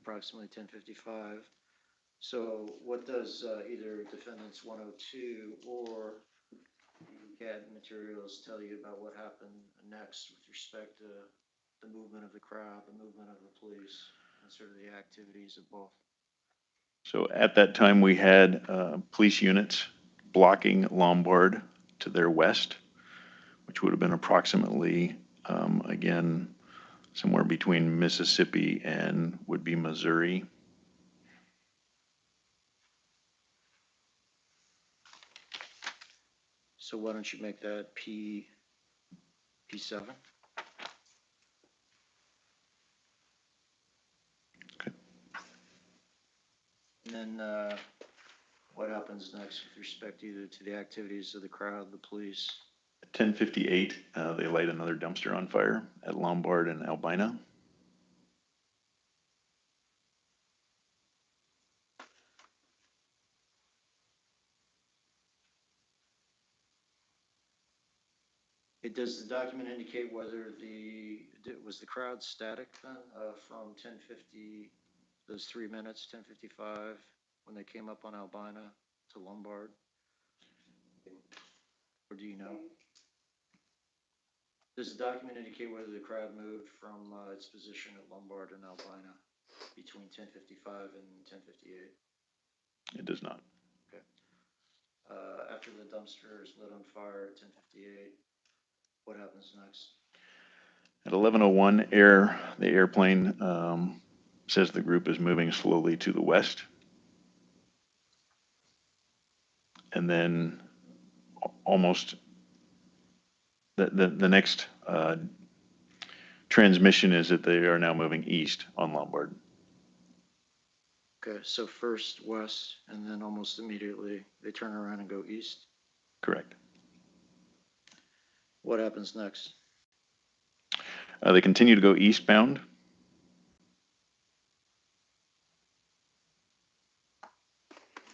approximately 10:55. So what does either defendants 102 or the CAD materials tell you about what happened next with respect to the movement of the crowd, the movement of the police, and sort of the activities of both? So at that time, we had police units blocking Lombard to their west, which would have been approximately, again, somewhere between Mississippi and would be Missouri. So why don't you make that P7? Okay. And then what happens next with respect either to the activities of the crowd, the police? At 10:58, they light another dumpster on fire at Lombard and Albina. Does the document indicate whether was the crowd static then from 10:50, those 3 minutes, 10:55, when they came up on Albina to Lombard? Or do you know? Does the document indicate whether the crowd moved from its position at Lombard and Albina between 10:55 and 10:58? It does not. Okay. After the dumpster is lit on fire at 10:58, what happens next? At 11:01, the airplane says the group is moving slowly to the west. And then almost the next transmission is that they are now moving east on Lombard. Okay, so first west, and then almost immediately they turn around and go east? Correct. What happens next? They continue to go eastbound.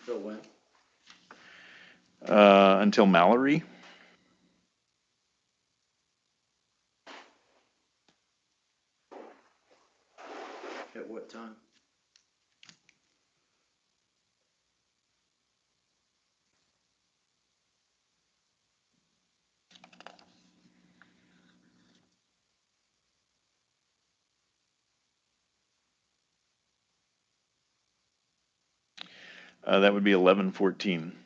Till when? Until Mallory. At what time? That would be 11:14.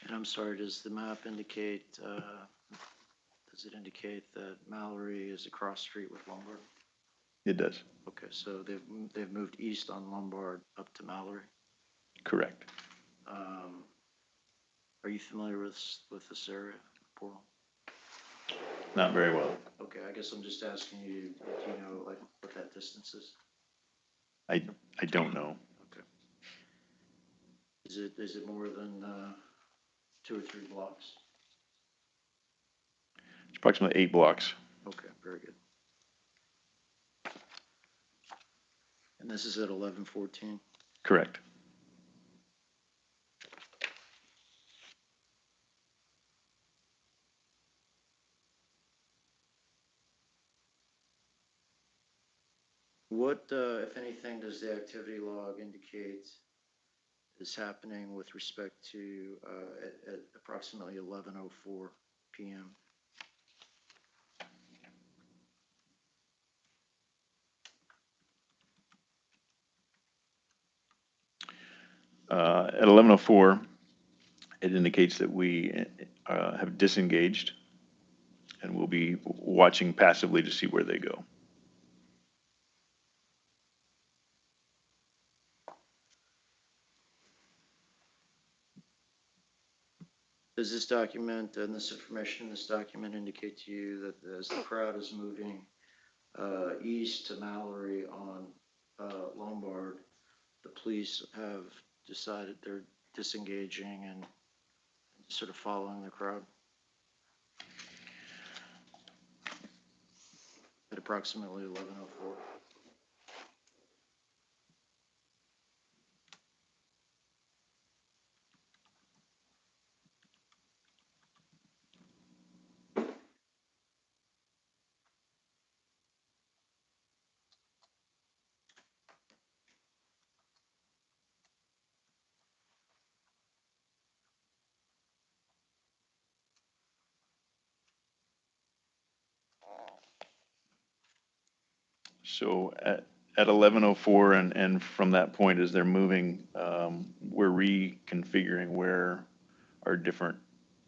And I'm sorry, does the map indicate, does it indicate that Mallory is across street with Lombard? It does. Okay, so they've moved east on Lombard up to Mallory. Correct. Are you familiar with this area, Portland? Not very well. Okay, I guess I'm just asking you, do you know like what that distance is? I don't know. Okay. Is it more than 2 or 3 blocks? It's approximately 8 blocks. Okay, very good. And this is at 11:14? Correct. What, if anything, does the activity log indicate is happening with respect to at approximately 11:04 p.m.? At 11:04, it indicates that we have disengaged and we'll be watching passively to see where they go. Does this document and this information in this document indicate to you that as the crowd is moving east to Mallory on Lombard, the police have decided they're disengaging and sort of following the crowd at approximately 11:04? So at 11:04 and from that point, as they're moving, we're reconfiguring where our different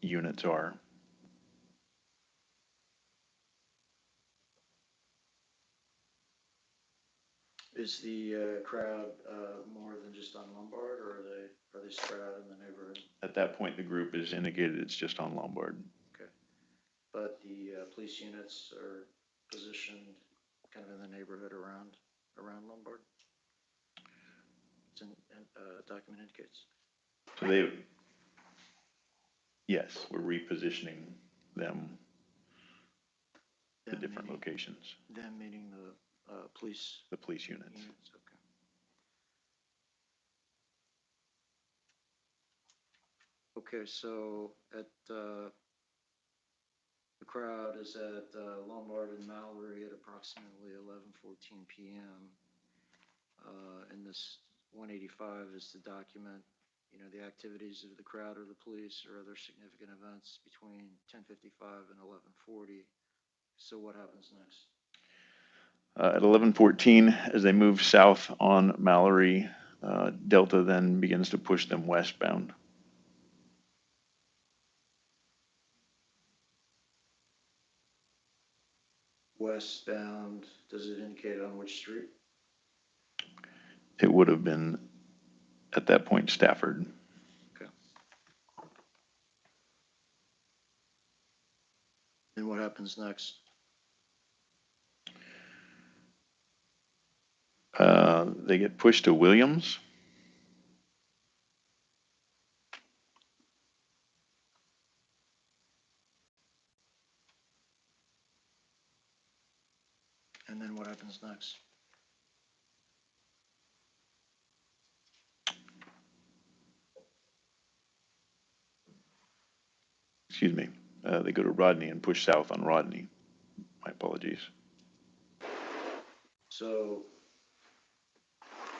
units are. Is the crowd more than just on Lombard, or are they spread out in the neighborhood? At that point, the group is indicated it's just on Lombard. Okay, but the police units are positioned kind of in the neighborhood around Lombard. It's in, document indicates. So yes, we're repositioning them to different locations. Them meaning the police The police units. Okay. Okay, so at the crowd is at Lombard and Mallory at approximately 11:14 p.m. And this 185 is to document, the activities of the crowd or the police or other significant events between 10:55 and 11:40. So what happens next? At 11:14, as they move south on Mallory, Delta then begins to push them westbound. Westbound, does it indicate on which street? It would have been, at that point, Stafford. Okay. And what happens next? They get pushed to Williams. And then what happens next? Excuse me. They go to Rodney and push south on Rodney. My apologies. So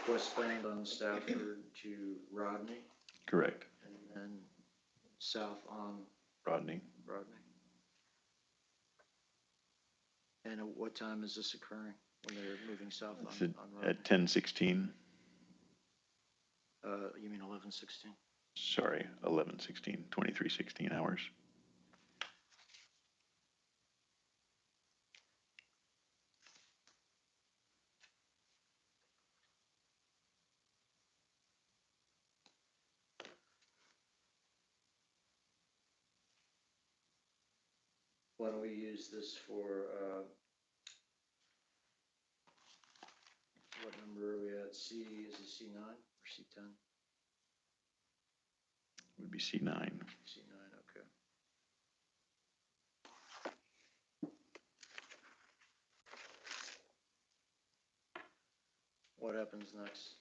westbound on Stafford to Rodney, Correct. and then south on Rodney. And at what time is this occurring when they're moving south on Rodney? At 10:16. You mean 11:16? Sorry, 11:16, 23:16 hours. Why don't we use this for, what number are we at? Is it C9 or C10? Would be C9. C9, okay. What happens next?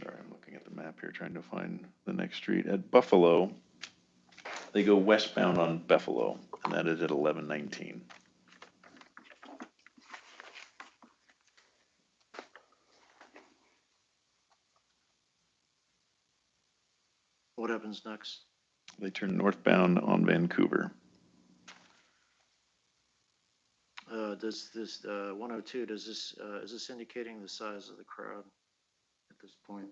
Sorry, I'm looking at the map here trying to find the next street. At Buffalo, they go westbound on Buffalo, and that is at 11:19. What happens next? They turn northbound on Vancouver. Does this 102? Does this is this indicating the size of the crowd at this point?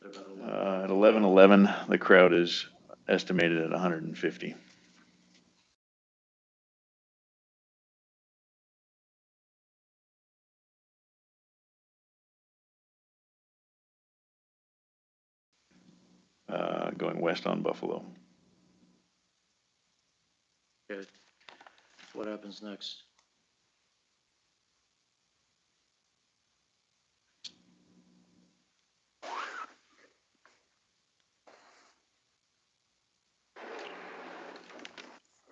At about At 11:11, the crowd is estimated at 150. going west on Buffalo. Okay. What happens next?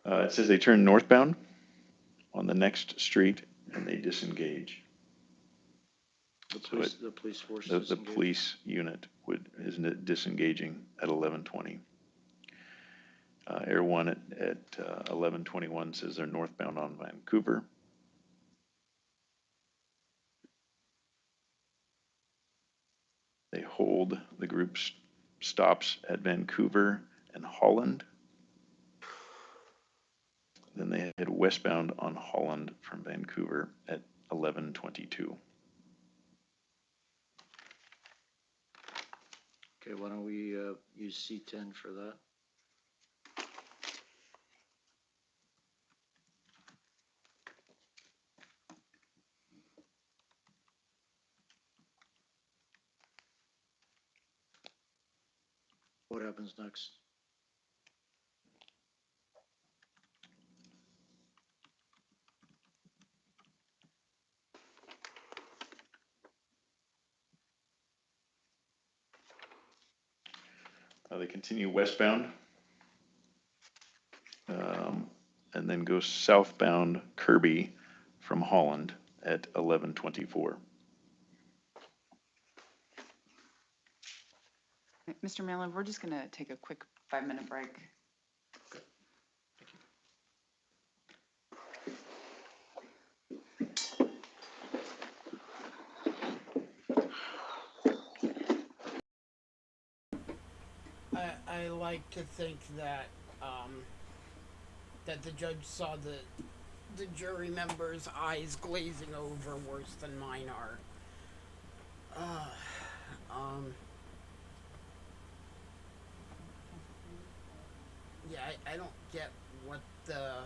It says they turn northbound on the next street and they disengage. The police force The disengage? police unit is disengaging at 11:20. Air 1 at 11:21 says they're northbound on Vancouver. They hold, the group stops at Vancouver and Holland. Then they head westbound on Holland from Vancouver at 11:22. Okay, why don't we use C10 for that? What happens next? They continue westbound and then go southbound Kirby from Holland at 11:24. Mr. Manlove, we're just going to take a quick 5-minute break. I like to think that that the judge saw the jury members' eyes glazing over worse than mine are. Yeah, I don't get what the...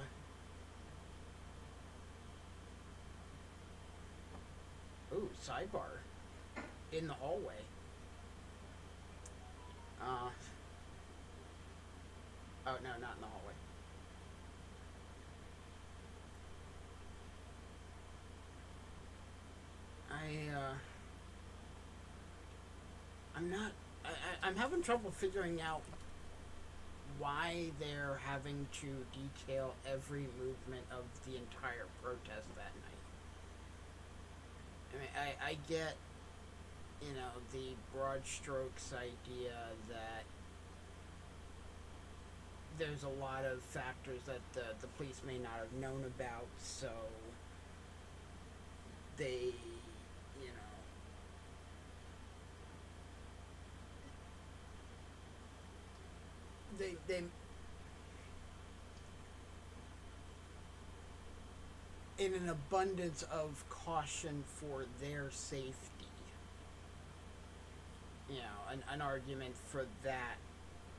Ooh, sidebar. In the hallway. Oh, no, not in the hallway. I'm having trouble figuring out why they're having to detail every movement of the entire protest that night. I mean, I get, you know, the broad strokes idea that there's a lot of factors that the police may not have known about, so they, you know, they in an abundance of caution for their safety, you know, an argument for that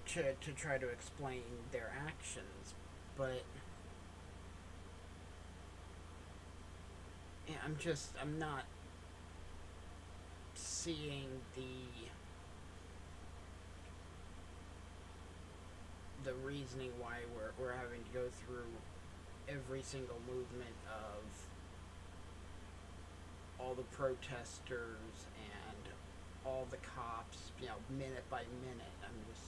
to try to explain their actions, but yeah, I'm not seeing the reasoning why we're having to go through every single movement of all the protesters and all the cops, you know, minute by minute. I'm just...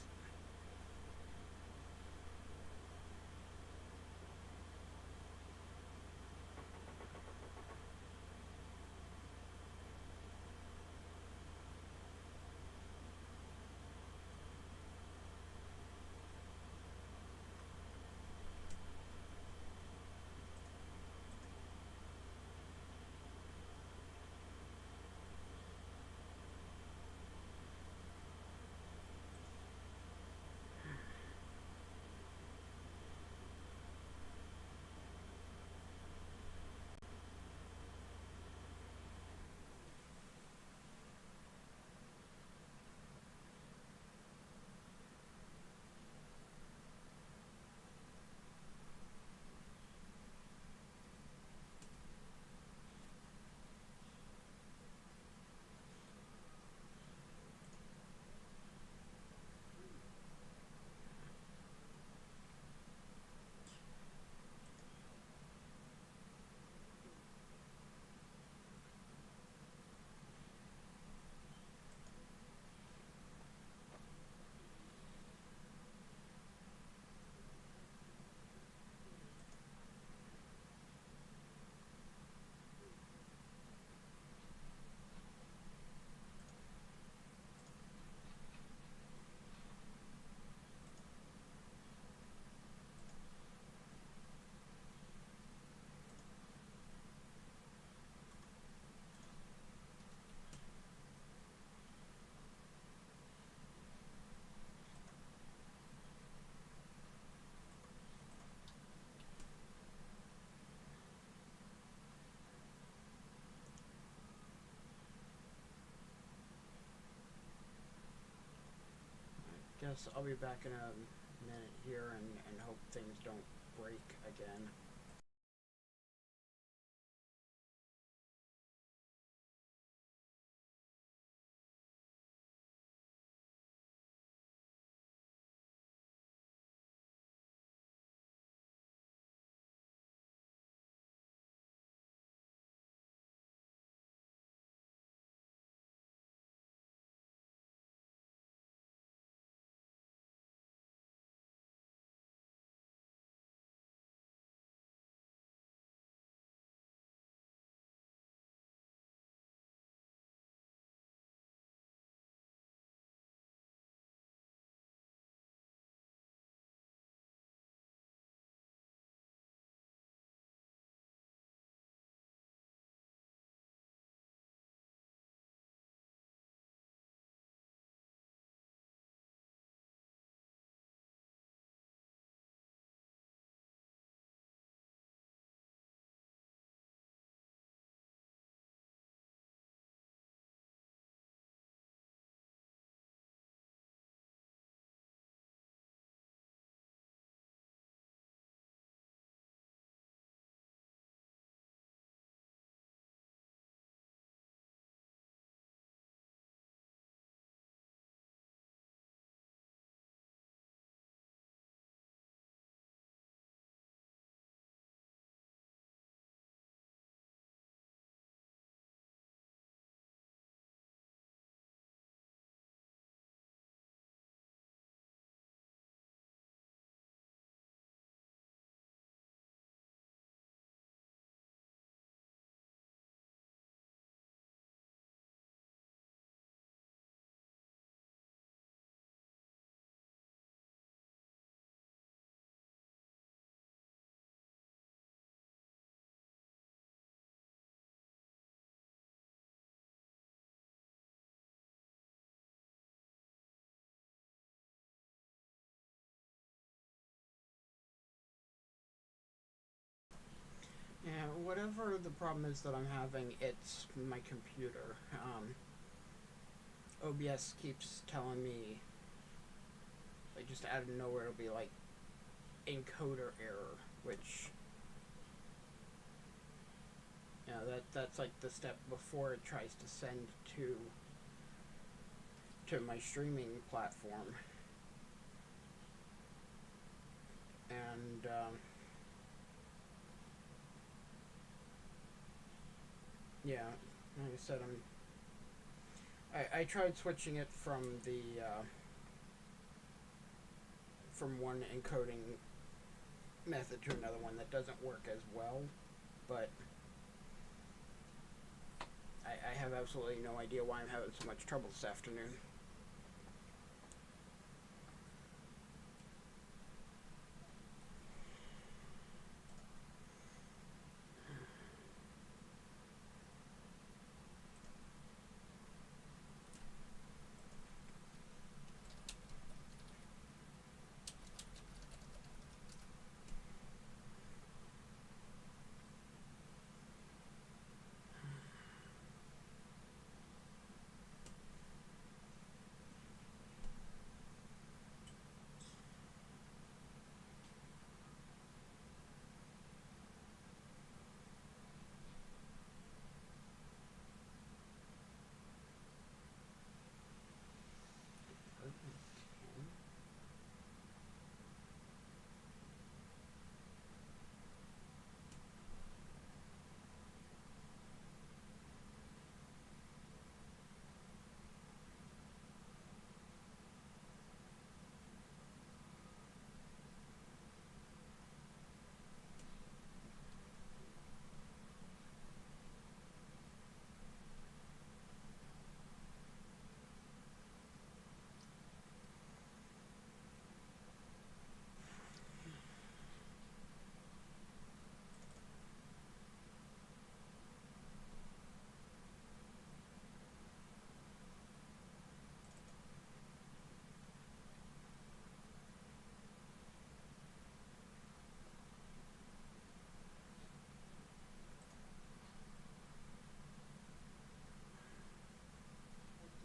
guess I'll be back in a minute here and hope things don't break again. Yeah, whatever the problem is that I'm having, it's my computer. OBS keeps telling me, like, just out of nowhere, it'll be like encoder error, which, you know, that's like the step before it tries to send to my streaming platform. And yeah, like I said, I tried switching it from the from one encoding method to another one that doesn't work as well, but I have absolutely no idea why I'm having so much trouble this afternoon.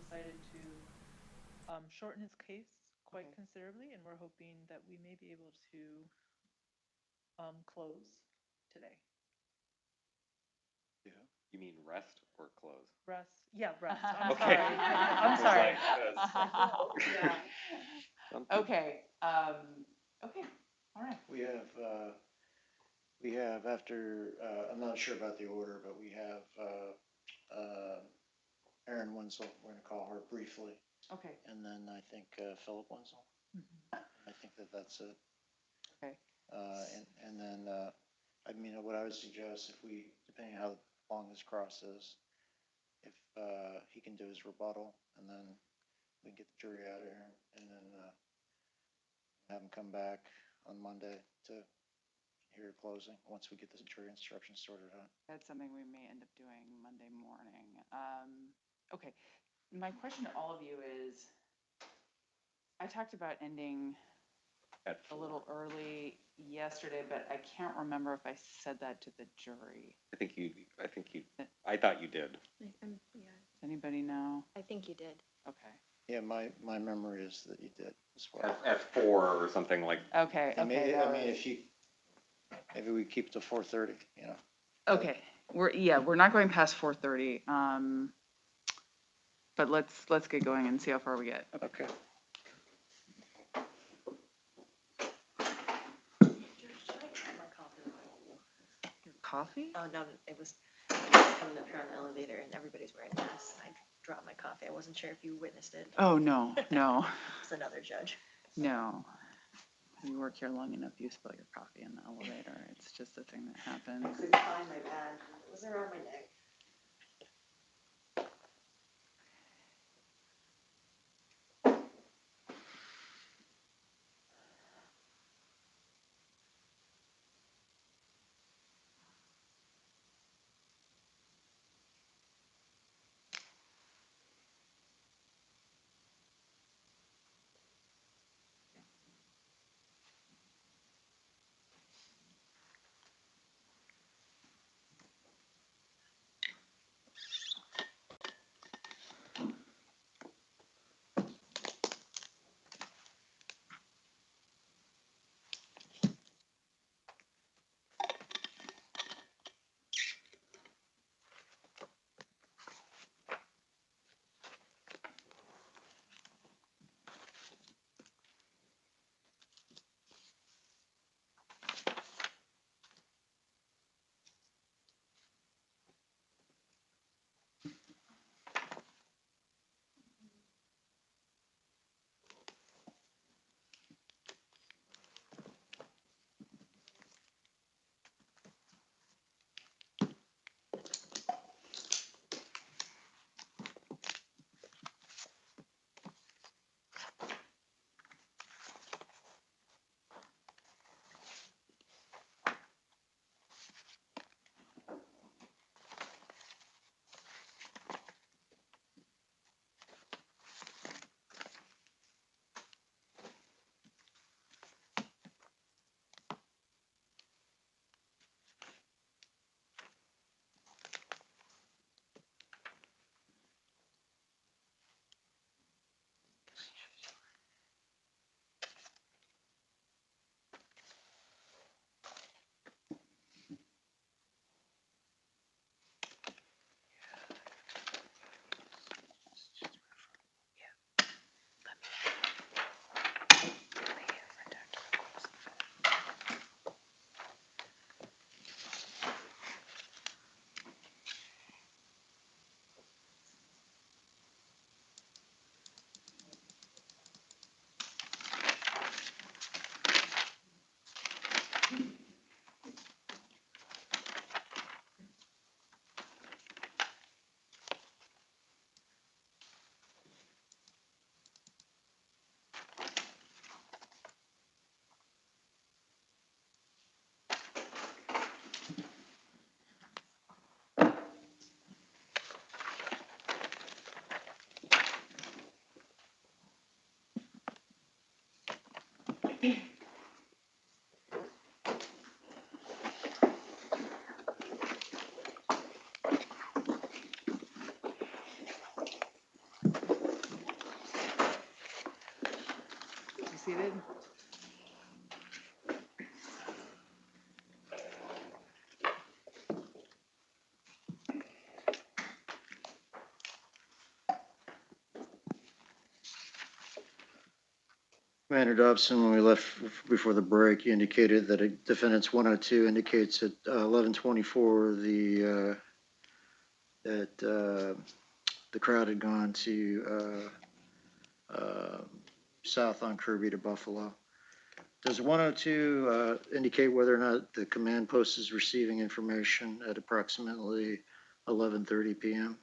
Decided to shorten his case quite Okay. considerably, and we're hoping that we may be able to close today. You mean rest or close? Rest, yeah, rest. I'm Okay. sorry. I'm sorry. Yeah. Okay, okay, all right. We have after, I'm not sure about the order, but we have, Erin Wenzel, we're gonna call her briefly, Okay, and then I think, Philip Wenzel. I think that's it. okay. And then, I mean, what I would suggest, if we, depending on how long this cross is, if, he can do his rebuttal, and then we can get the jury out of here, and then, have him come back on Monday to hear closing, once we get this jury instruction sorted out. That's something we may end up doing Monday morning. Okay, my question to all of you is, I talked about ending At a little early yesterday, but I can't remember if I said that to the jury. I thought you did. Yeah, Does anybody know? I think you did. Okay, Yeah, my memory is that you did as well. At 4 or something like, okay, I mean, okay. I that mean, was- if you, maybe we keep to 4:30, you know? Okay, we're not going past 4:30. But let's get going and see how far we get. Okay. Your coffee? Oh, no, it was coming up here on the elevator and everybody's wearing masks. I dropped my coffee. I wasn't sure if you witnessed it. Oh, no, no, It's another judge. no. You work here long enough, you spill your coffee in the elevator. It's just a thing that I happens. couldn't find my badge. It was around my neck. seated. Commander Dobson, when we left before the break, you indicated that a defendant's 102 indicates at 11:24 that the crowd had gone to south on Kirby to Buffalo. Does 102 indicate whether or not the command post is receiving information at approximately 11:30 p.m.?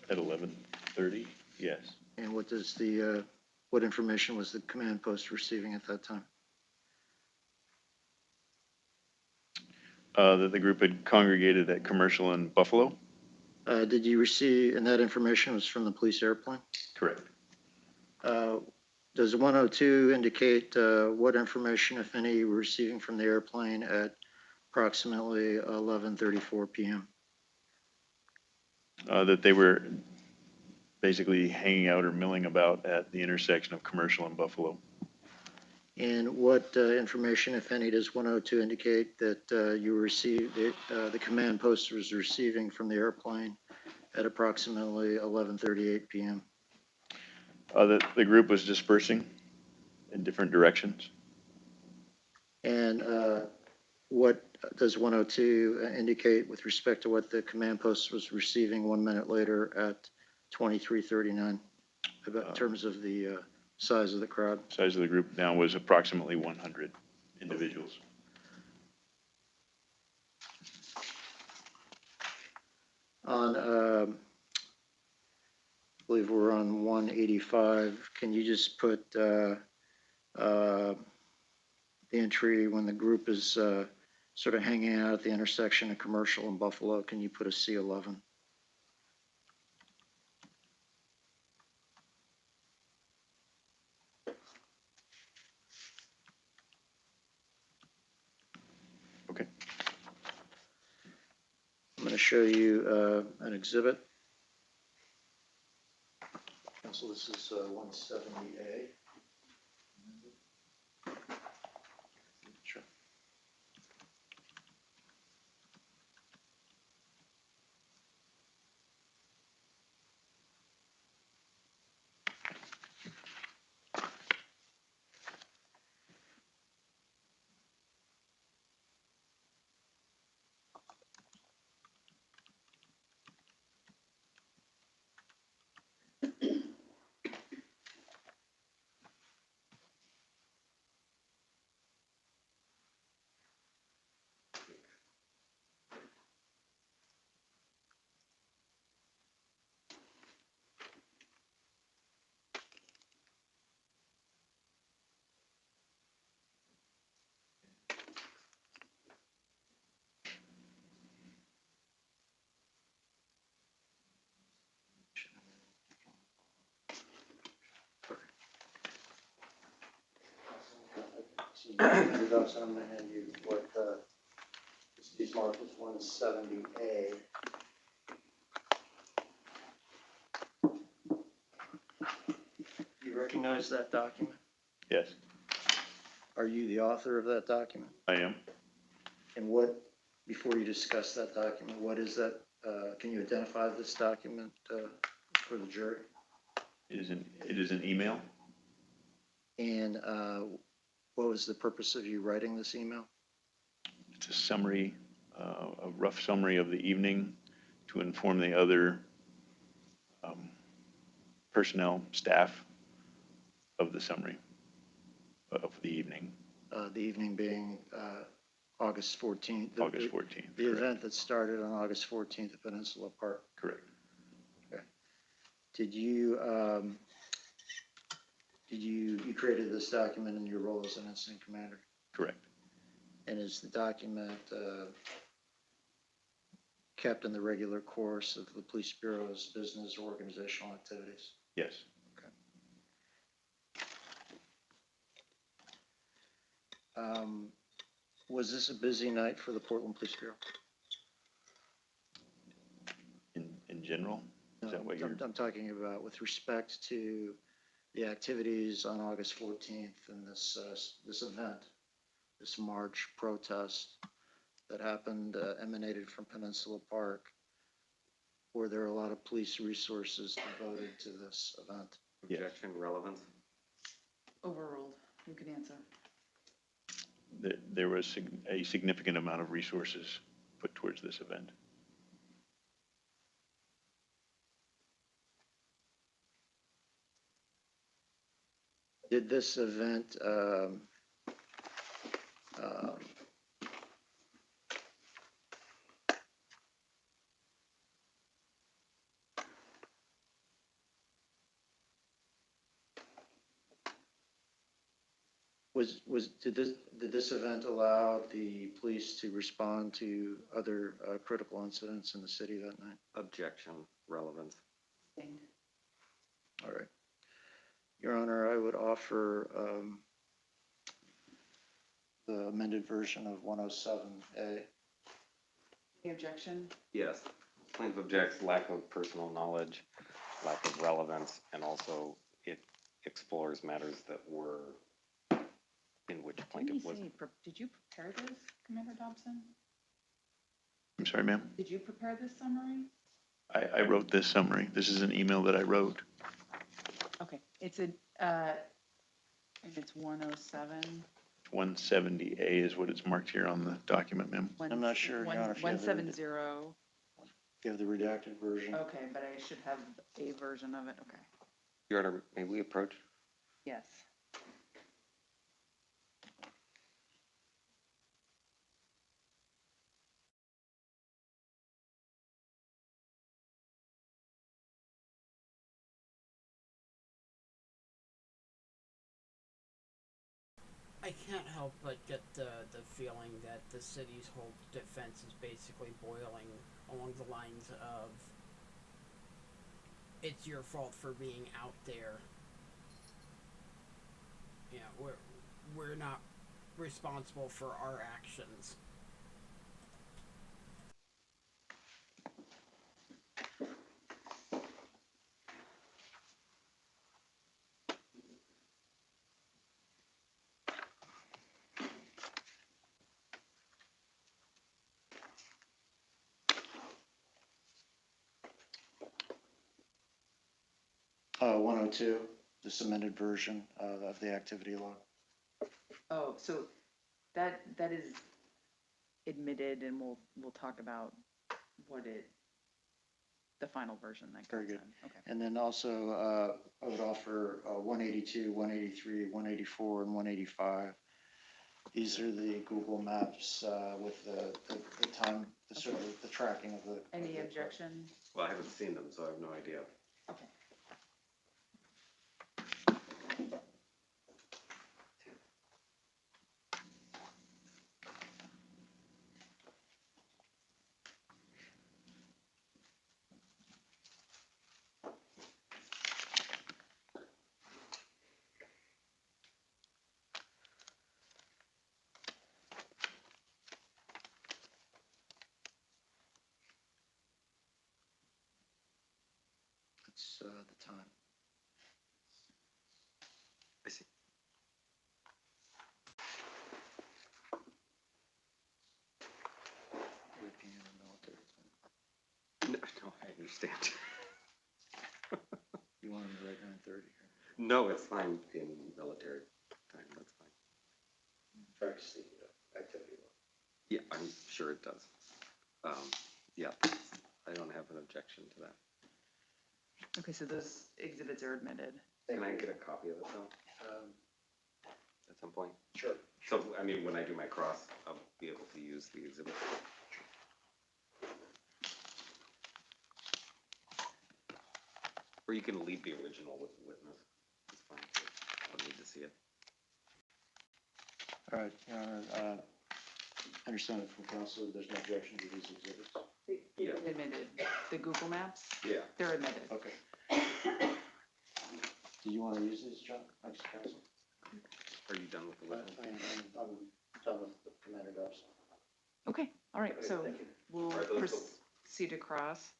At 11:30, yes. And what does the what information was the command post receiving at that time? That the group had congregated at Commercial in Buffalo? Did you receive, and that information was from the police airplane? Correct. Does 102 indicate what information, if any, you were receiving from the airplane at approximately 11:34 p.m.? That they were basically hanging out or milling about at the intersection of Commercial and Buffalo. And what information, if any, does 102 indicate that you received, the command post was receiving from the airplane at approximately 11:38 p.m.? That the group was dispersing in different directions. And what does 102 indicate with respect to what the command post was receiving 1 minute later at 23:39, about in terms of the size of the crowd? Size of the group now was approximately 100 individuals. On, I believe we're on 185. Can you just put the entry when the group is sort of hanging out at the intersection of Commercial and Buffalo? Can you put a C11? Okay. I'm going to show you an exhibit. Council, this is 170A. Sure. I'm going to hand you what these marked as 170A. You recognize that document? Yes, Are you the author of that document? I am. And what, before you discuss that document, what is that? Can you identify this document for the jury? It is an email. And what was the purpose of you writing this email? It's a summary, a rough summary of the evening to inform the other personnel, staff of the summary of the evening. The evening being August 14th. August 14th. The correct. event that started on August 14th at Peninsula Park. Correct. Did you, you created this document in your role as an incident commander? Correct. And is the document kept in the regular course of the police bureau's business or organizational activities? Yes. Was this a busy night for the Portland Police Bureau? In general, is that what you're? I'm talking about with respect to the activities on August 14th and this event, this march protest that happened, emanated from Peninsula Park, were there a lot of police resources devoted to this event? Yes. Objection, relevance? Overruled. You could answer. There was a significant amount of resources put towards this event. Did this event did this event allow the police to respond to other critical incidents in the city that night? Objection, relevance? Sustained. All right. Your Honor, I would offer the amended version of 107A. Any objection? Yes. Plaintiff objects lack of personal knowledge, lack of relevance, and also it explores matters that were in which plaintiff was. Did you prepare this, Commander Dobson? I'm sorry, ma'am? Did you prepare this summary? I wrote this summary. This is an email that I wrote. Okay, it's and it's 107. 170A is what it's marked here on the document, ma'am. I'm not sure, Your Honor, if you have the- 170. You have the redacted version. Okay, but I should have a version of it. Okay. Your Honor, may we approach? Yes. I can't help but get the feeling that the city's whole defense is basically boiling along the lines of it's your fault for being out there. You know, we're not responsible for our actions. Uh, 102, this amended version of the activity log. Oh, so that is admitted, and we'll talk about the final version that Very goes good. in. Okay. And then also, I would offer 182, 183, 184, and 185. These are the Google Maps with the time, the sort of the tracking of the. Any objection? Well, I haven't seen them, so I have no idea. Okay. It's the time. I see. Working in the military. No, I understand. You want them to write 9:30 here? No, it's fine in military time, that's fine. Tracks the activity log. Yeah, I'm sure it does. Yeah, I don't have an objection to that. Okay, so those exhibits are admitted. Can I get a copy of it though, at some point? Sure. So, I mean, when I do my cross, I'll be able to use the exhibit. Or you can leave the original with the witness. It's fine. I don't need to see it. All right, Your Honor, I understand from counsel that there's no objection to these exhibits. Yeah. Admitted. The Google Maps, Yeah. they're admitted. Okay. Do you want to use these, John, next counsel? Are you done with the witness? I'm done with the Commander Dobson. Okay, all right, Okay, so thank you. we'll All right, let's go. proceed across.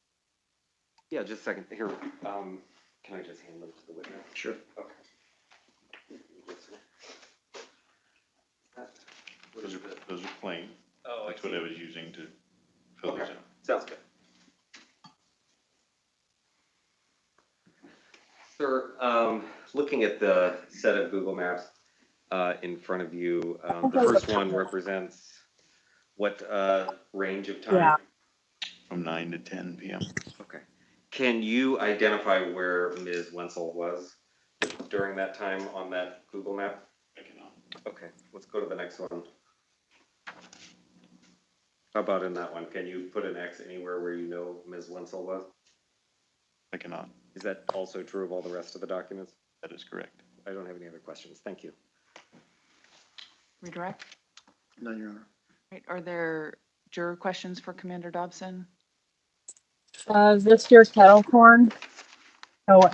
Yeah, just a second. Here, can I just hand them to the witness? Sure. Okay. That's what I was using to fill this Okay. out. Sounds good. Sir, looking at the set of Google Maps in front of you, the first one represents what range of time? From 9 to 10 p.m. Okay. Can you identify where Ms. Wenzel was during that time on that Google map? I cannot. Okay, let's go to the next one. How about in that one? Can you put an X anywhere where you know Ms. Wenzel was? I cannot. Is that also true of all the rest of the documents? That is correct. I don't have any other questions. Thank you. Redirect. None, Your Honor. Right. Are there juror questions for Commander Dobson? This year's kettle corn. Oh,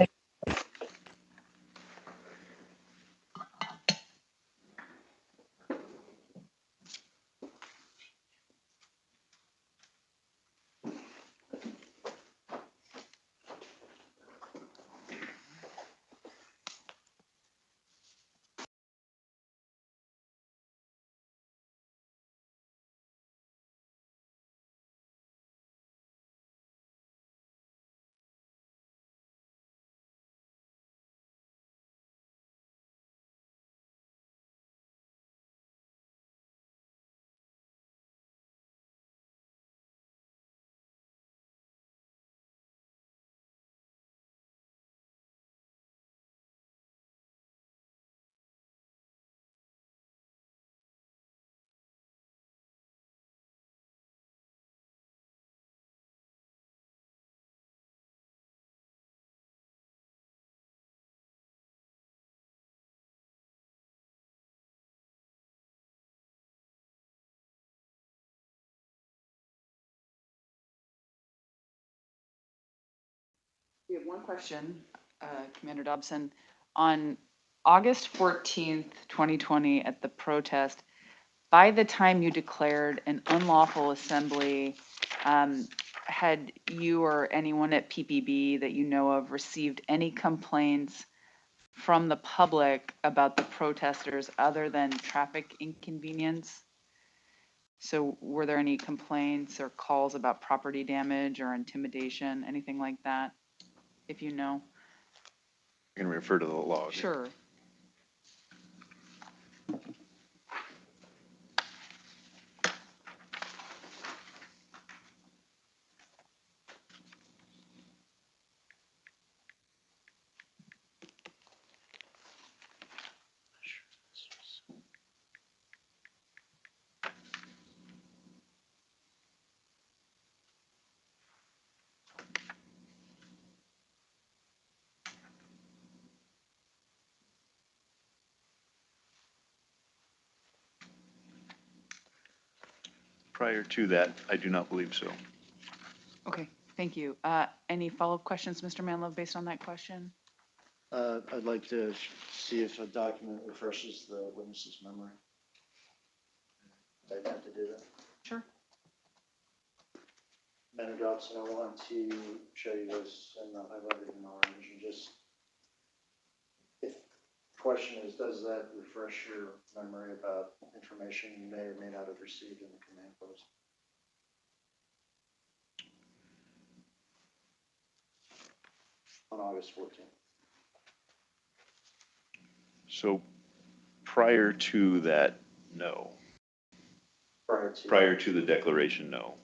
We have one question, Commander Dobson. On August 14th, 2020, at the protest, by the time you declared an unlawful assembly, had you or anyone at PPB that you know of received any complaints from the public about the protesters other than traffic inconvenience? So were there any complaints or calls about property damage or intimidation, anything like that, if you know? I can refer to the log. Sure. Prior to that, I do not believe so. Okay, thank you. Any follow-up questions, Mr. Manlove, based on that question? I'd like to see if a document refreshes the witness's memory. I'd have to do that. Sure. Commander Dobson, I want to show you this in the highlighted in orange and just, if the question is, does that refresh your memory about information you may or may not have received in the command post? On August 14th. So prior to that, no. Prior to the declaration, no.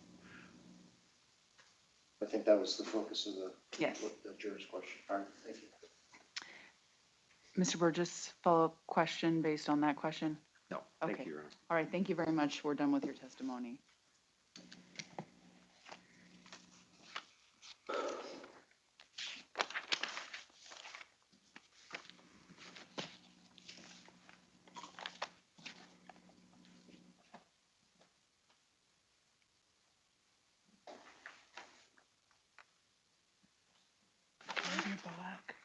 I think that was the focus of Yes. the juror's question. All right, thank you. Mr. Burgess, follow-up question based on that question? No, thank Okay. you, Your Honor. All right, thank you very much. We're done with your testimony. Can I have your black?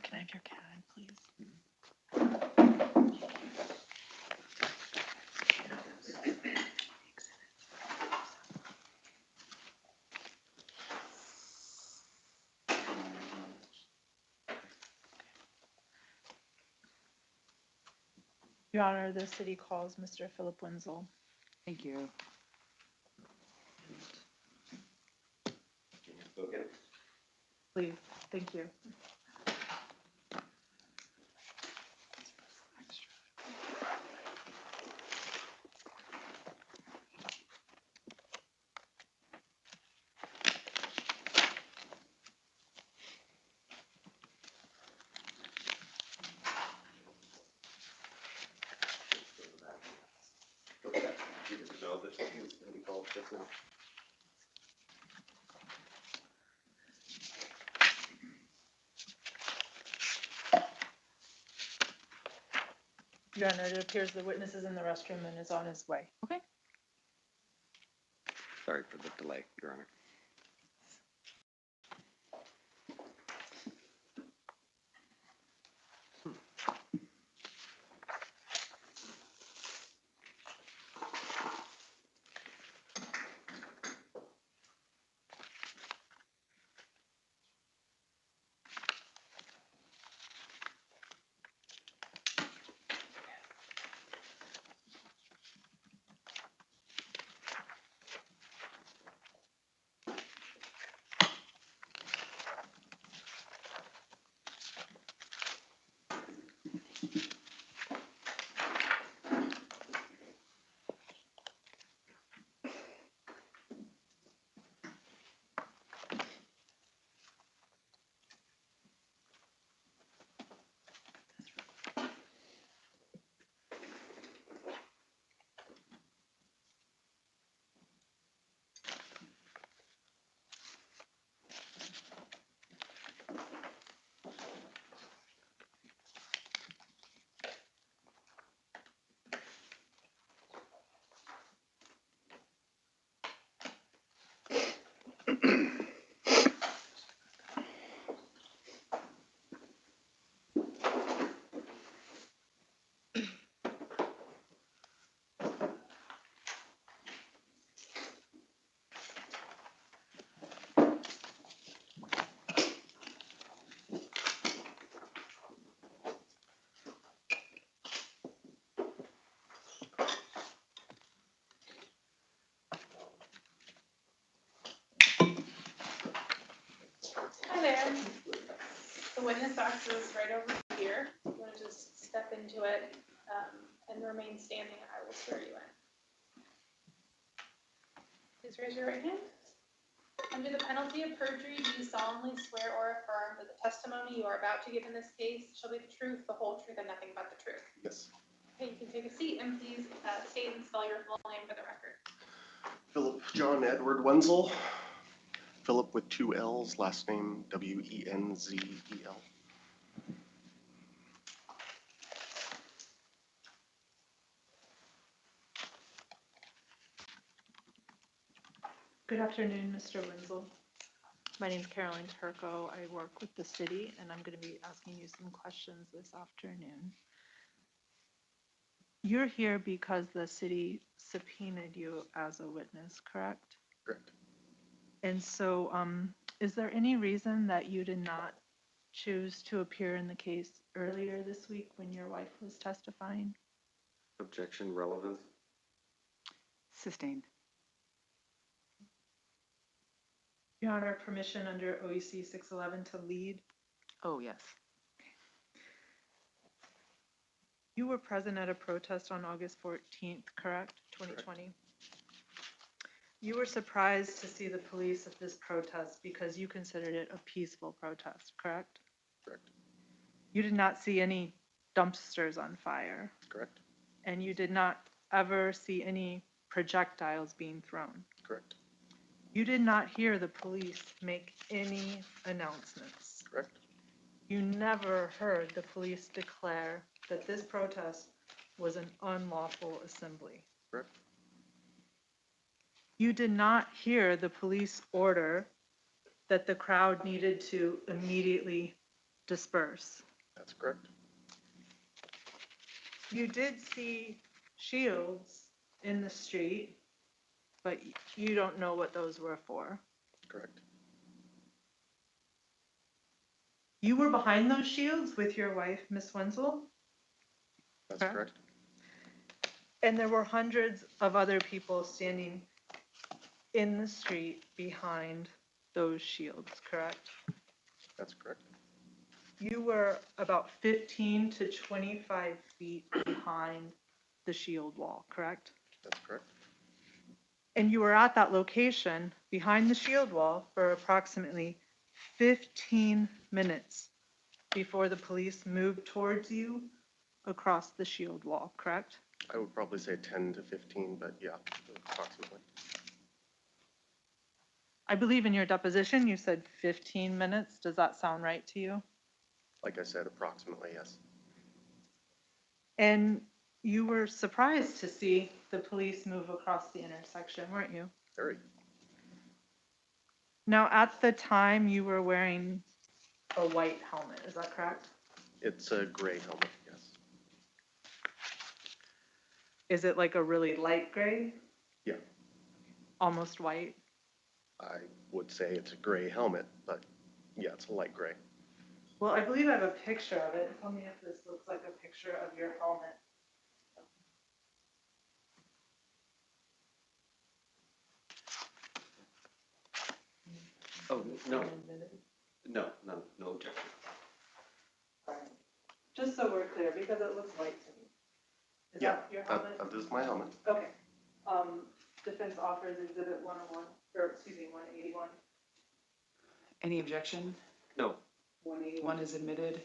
Can I have your CAD, please? Your Honor, the city calls Mr. Philip Wenzel. Thank you. Okay. Please, thank you. You didn't know that he was gonna be called just now. Your Honor, it appears the witness is in the restroom and is on his way. Okay. Sorry for the delay, Your Honor. Hi there. The witness box is right over here. You want to just step into it and remain standing, and I will swear you in. Please raise your right hand. Under the penalty of perjury, do you solemnly swear or affirm that the testimony you are about to give in this case shall be the truth, the whole truth, and nothing but the truth? Yes. Okay, you can take a seat, and please state and spell your full name for the record. Philip John Edward Wenzel. Philip with two L's, last name Wenzel. Good afternoon, Mr. Wenzel. My name is Caroline Turco. I work with the city, and I'm going to be asking you some questions this afternoon. You're here because the city subpoenaed you as a witness, correct? Correct. And so, is there any reason that you did not choose to appear in the case earlier this week when your wife was testifying? Objection, relevance. Sustained. Your Honor, permission under OEC 611 to lead. Oh, yes. You were present at a protest on August 14th, correct? 2020. Correct. You were surprised to see the police at this protest because you considered it a peaceful protest, correct? Correct. You did not see any dumpsters on fire. Correct. And you did not ever see any projectiles being thrown. Correct. You did not hear the police make any announcements. Correct. You never heard the police declare that this protest was an unlawful assembly. Correct. You did not hear the police order that the crowd needed to immediately disperse. That's correct. You did see shields in the street, but you don't know what those were for. Correct. You were behind those shields with your wife, Miss Wenzel? That's correct. And there were hundreds of other people standing in the street behind those shields, correct? That's correct. You were about 15 to 25 feet behind the shield wall, correct? That's correct. And you were at that location behind the shield wall for approximately 15 minutes before the police moved towards you across the shield wall, correct? I would probably say 10 to 15, but yeah, approximately. I believe in your deposition you said 15 minutes. Does that sound right to you? Like I said, approximately, yes. And you were surprised to see the police move across the intersection, weren't you? Very. Now, at the time, you were wearing a white helmet, is that correct? It's a gray helmet, yes. Is it like a really light gray? Yeah. Almost white? I would say it's a gray helmet, but yeah, it's a light gray. Well, I believe I have a picture of it. Tell me if this looks like a picture of your helmet. Oh, no, no objection. Just so we're clear, because it looks white to me. Is Yeah, that your helmet? that is my helmet. Okay. Defense offers exhibit 101, or excuse me, 181. Any objection? No. 181. One is admitted.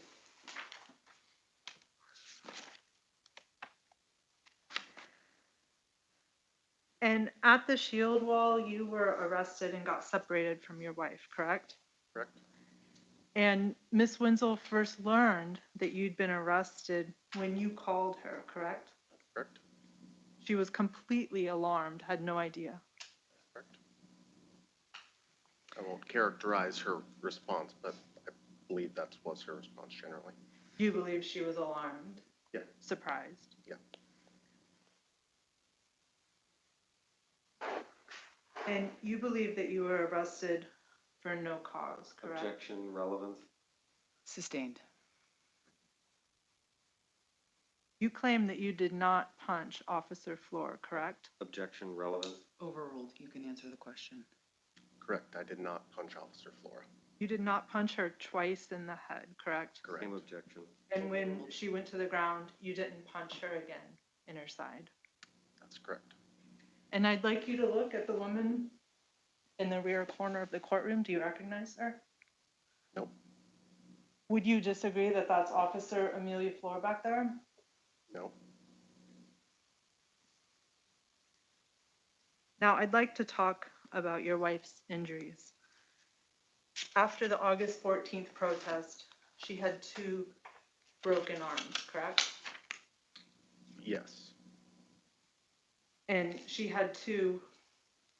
And at the shield wall, you were arrested and got separated from your wife, correct? Correct. And Miss Wenzel first learned that you'd been arrested when you called her, correct? Correct. She was completely alarmed, had no idea. Correct. I won't characterize her response, but I believe that was her response generally. You believe she was alarmed? Yeah. Surprised? Yeah. And you believe that you were arrested for no cause, correct? Objection, relevance. Sustained. You claim that you did not punch Officer Floor, correct? Objection, relevance. Overruled. You can answer the question. Correct. I did not punch Officer Flora. You did not punch her twice in the head, correct? Correct. Same objection. And when she went to the ground, you didn't punch her again in her side. That's correct. And I'd like you to look at the woman in the rear corner of the courtroom. Do you recognize her? Nope. Would you disagree that that's Officer Amelia Floor back there? No. Now, I'd like to talk about your wife's injuries. After the August 14th protest, she had 2 broken arms, correct? Yes. And she had 2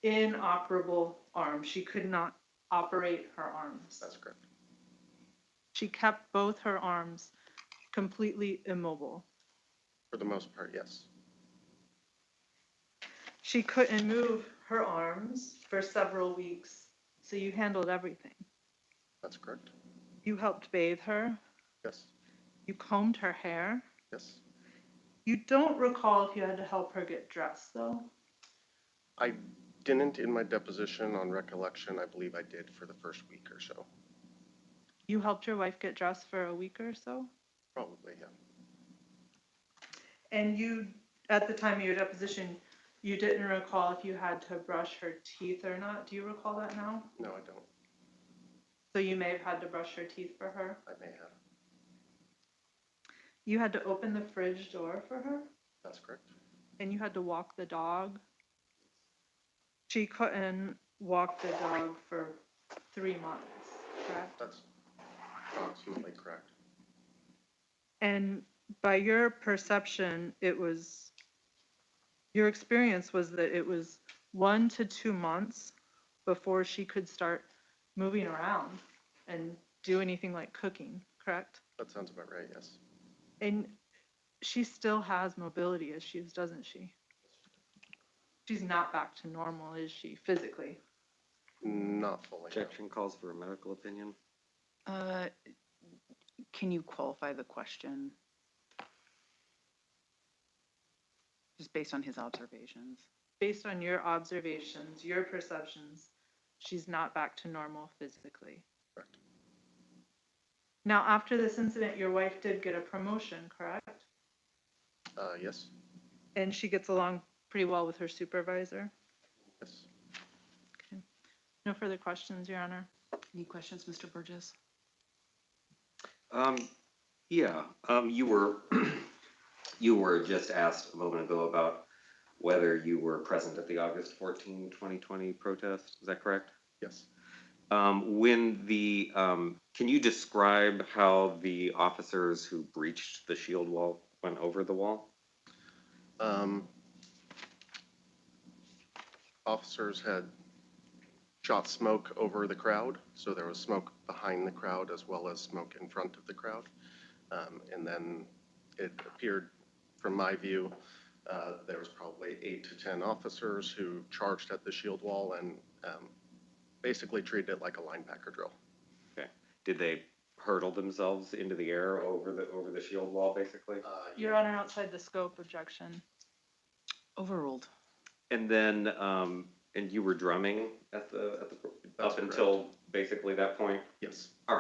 inoperable arms. She could not operate her arms. That's correct. She kept both her arms completely immobile. For the most part, yes. She couldn't move her arms for several weeks, so you handled everything. That's correct. You helped bathe her. Yes. You combed her hair. Yes. You don't recall if you had to help her get dressed, though? I didn't in my deposition. On recollection, I believe I did for the first week or so. You helped your wife get dressed for a week or so? Probably, yeah. And you, at the time of your deposition, you didn't recall if you had to brush her teeth or not. Do you recall that now? No, I don't. So you may have had to brush her teeth for her? I may have. You had to open the fridge door for her? That's correct. And you had to walk the dog? She couldn't walk the dog for 3 months, correct? That's approximately correct. And by your perception, your experience was that it was 1 to 2 months before she could start moving around and do anything like cooking, correct? That sounds about right, yes. And she still has mobility issues, doesn't she? She's not back to normal, is she, physically? Not fully. No. Objection calls for a medical opinion. Can you qualify the question? Just based on his observations. Based on your observations, your perceptions, she's not back to normal physically. Correct. Now, after this incident, your wife did get a promotion, correct? Yes, And she gets along pretty well with her supervisor? yes. Okay. No further questions, Your Honor. Any questions, Mr. Burgess? Yeah, you were, you were just asked a moment ago about whether you were present at the August 14, 2020 protest, is that correct? Yes. Can you describe how the officers who breached the shield wall went over the wall? Officers had shot smoke over the crowd, so there was smoke behind the crowd as well as smoke in front of the crowd. And then it appeared, from my view, there was probably 8 to 10 officers who charged at the shield wall and basically treated it like a linebacker drill. Okay. Did they hurtle themselves into the air over the shield wall, basically? Your Honor, outside the scope, objection. Overruled. And then, and you were drumming at the That's up until basically that point? Yes. All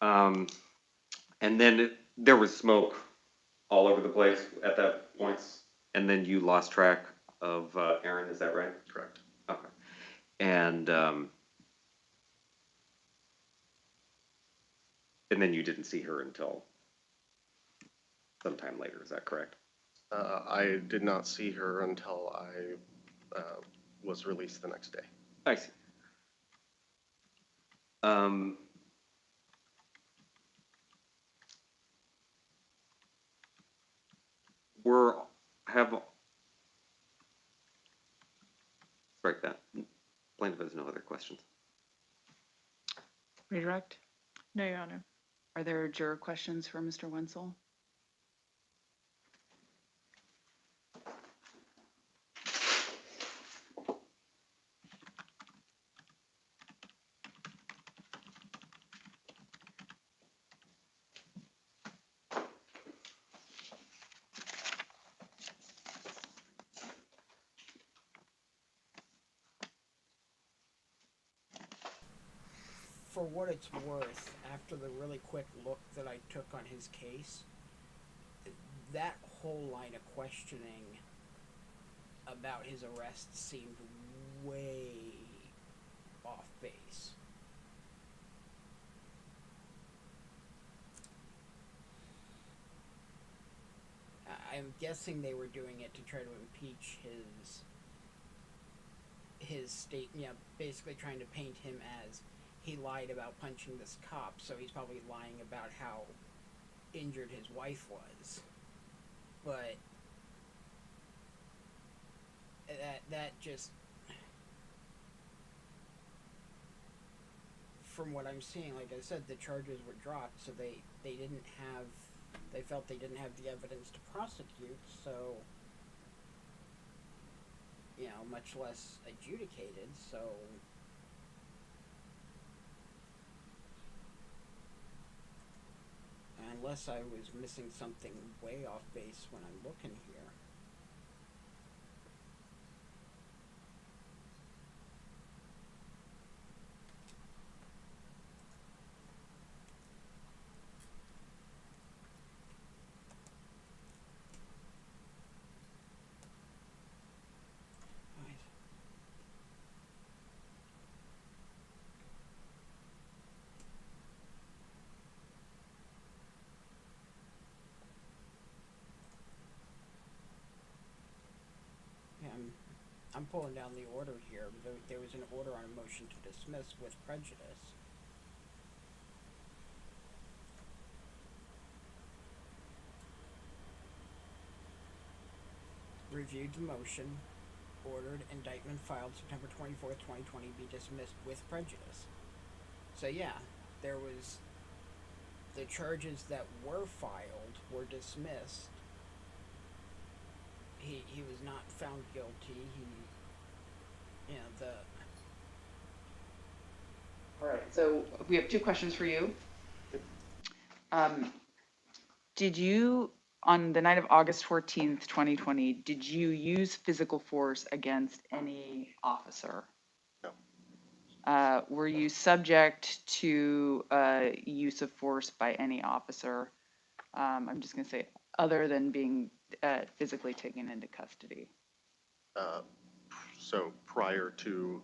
right. And then there was smoke all over the place at that point? And then you lost track of Erin, is that right? Correct. Okay. And then you didn't see her until sometime later, is that correct? I did not see her until I was released the next day. I see. Strike that. Plaintiff has no other questions. Redirect. No, Your Honor. Are there juror questions for Mr. Wenzel? For what it's worth, after the really quick look that I took on his case, that whole line of questioning about his arrest seemed way off base. I'm guessing they were doing it to try to impeach his state, basically trying to paint him as he lied about punching this cop, so he's probably lying about how injured his wife was. But that just, from what I'm seeing, like I said, the charges were dropped, so they felt they didn't have the evidence to prosecute, so, much less adjudicated, so unless I was missing something way off base when I'm looking here. Right. Yeah, I'm pulling down the order here. There was an order on a motion to dismiss with prejudice. Reviewed the motion, ordered indictment filed September 24th, 2020 be dismissed with prejudice. So yeah, there was, the charges that were filed were dismissed. He was not found guilty. All right, so we have two questions for you. Did you on the night of August 14th, 2020, did you use physical force against any officer? No. Were you subject to use of force by any officer? I'm just going to say, other than being physically taken into custody. So prior to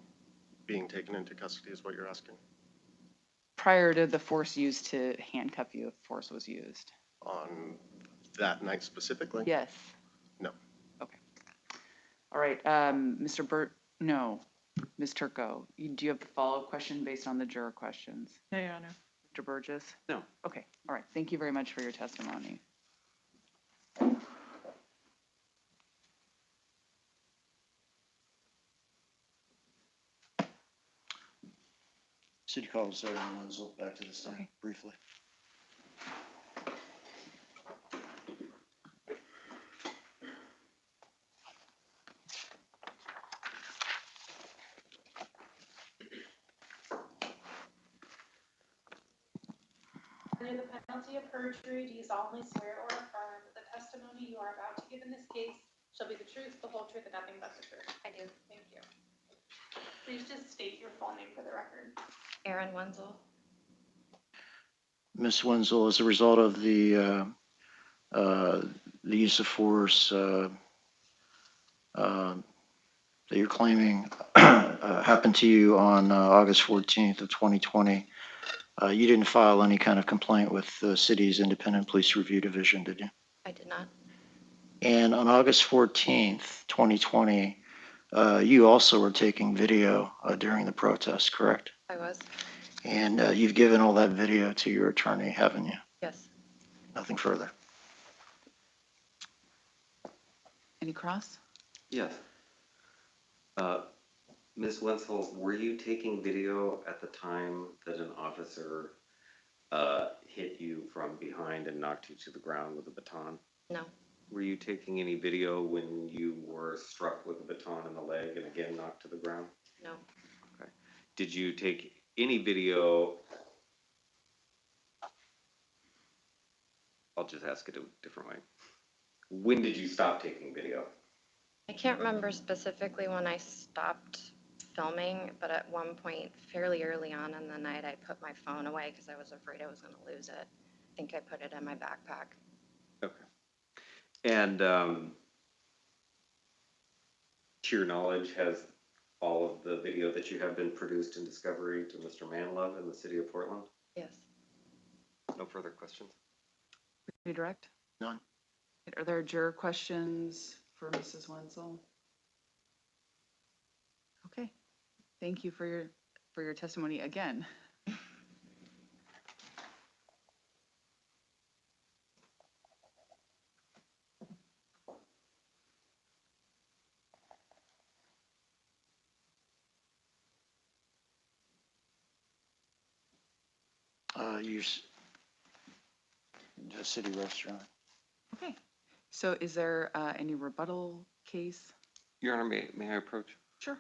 being taken into custody is what you're asking? Prior to the force used to handcuff you, if force was used. On that night specifically? Yes. No. Okay. All right, Mr. Ms. Turco, do you have a follow-up question based on the juror questions? No, Your Honor. Mr. Burgess? No. Okay, all right. Thank you very much for your testimony. City calls Erin Wenzel back to the stand Okay. briefly. Under the penalty of perjury, do you solemnly swear or affirm that the testimony you are about to give in this case shall be the truth, the whole truth, and nothing but the truth? I do. Thank you. Please just state your full name for the record. Erin Wenzel. Ms. Wenzel, as a result of the use of force that you're claiming happened to you on August 14th of 2020, you didn't file any kind of complaint with the city's Independent Police Review Division, did you? I did not. And on August 14th, 2020, you also were taking video during the protest, correct? I was. And you've given all that video to your attorney, haven't you? Yes. Nothing further. Any cross? Yes. Ms. Wenzel, were you taking video at the time that an officer hit you from behind and knocked you to the ground with a baton? No. Were you taking any video when you were struck with a baton in the leg and again knocked to the ground? No. Okay. Did you take any video? I'll just ask it a different way. When did you stop taking video? I can't remember specifically when I stopped filming, but at one point fairly early on in the night, I put my phone away because I was afraid I was going to lose it. I think I put it in my backpack. Okay. And to your knowledge, has all of the video that you have been produced in discovery to Mr. Manlove in the city of Portland? Yes. No further questions? Redirect? None. Are there juror questions for Mrs. Wenzel? Okay. Thank you for your testimony again. The city restaurant. Okay. So is there any rebuttal case? Your Honor, may I approach? Sure.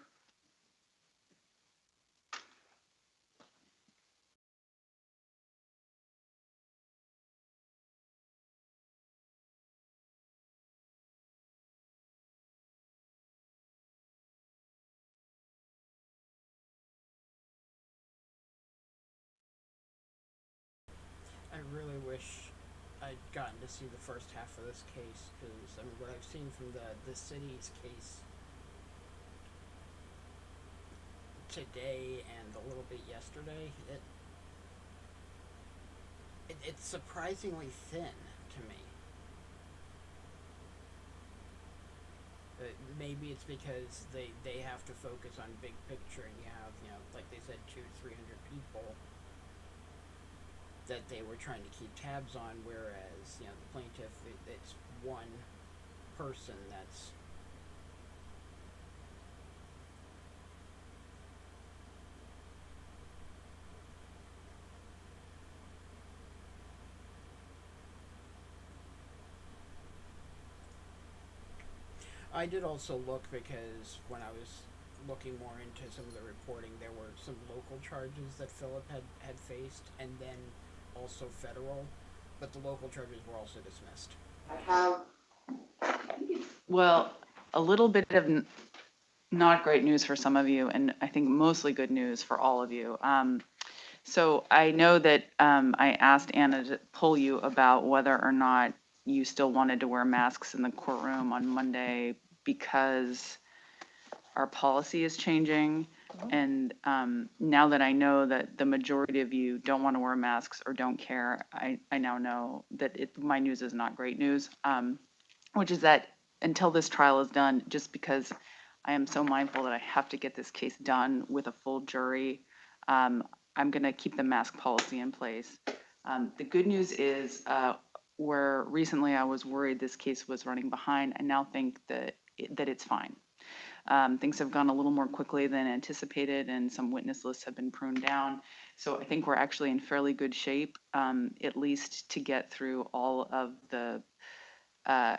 I really wish I'd gotten to see the first half of this case, because I mean, what I've seen from the city's case today and a little bit yesterday, it's surprisingly thin to me. Maybe it's because they have to focus on big picture, and you have, like they said, 200-300 people that they were trying to keep tabs on, whereas, the plaintiff, it's one person that's I did also look, because when I was looking more into some of the reporting, there were some local charges that Philip had faced, and then also federal, but the local charges were also dismissed. Well, a little bit of not great news for some of you, and I think mostly good news for all of you. So I know that I asked Anna to poll you about whether or not you still wanted to wear masks in the courtroom on Monday because our policy is changing. And now that I know that the majority of you don't want to wear masks or don't care, I now know that my news is not great news, which is that until this trial is done, just because I am so mindful that I have to get this case done with a full jury, I'm going to keep the mask policy in place. The good news is where recently I was worried this case was running behind, I now think that it's fine. Things have gone a little more quickly than anticipated, and some witness lists have been pruned down. So I think we're actually in fairly good shape, at least to get through all of the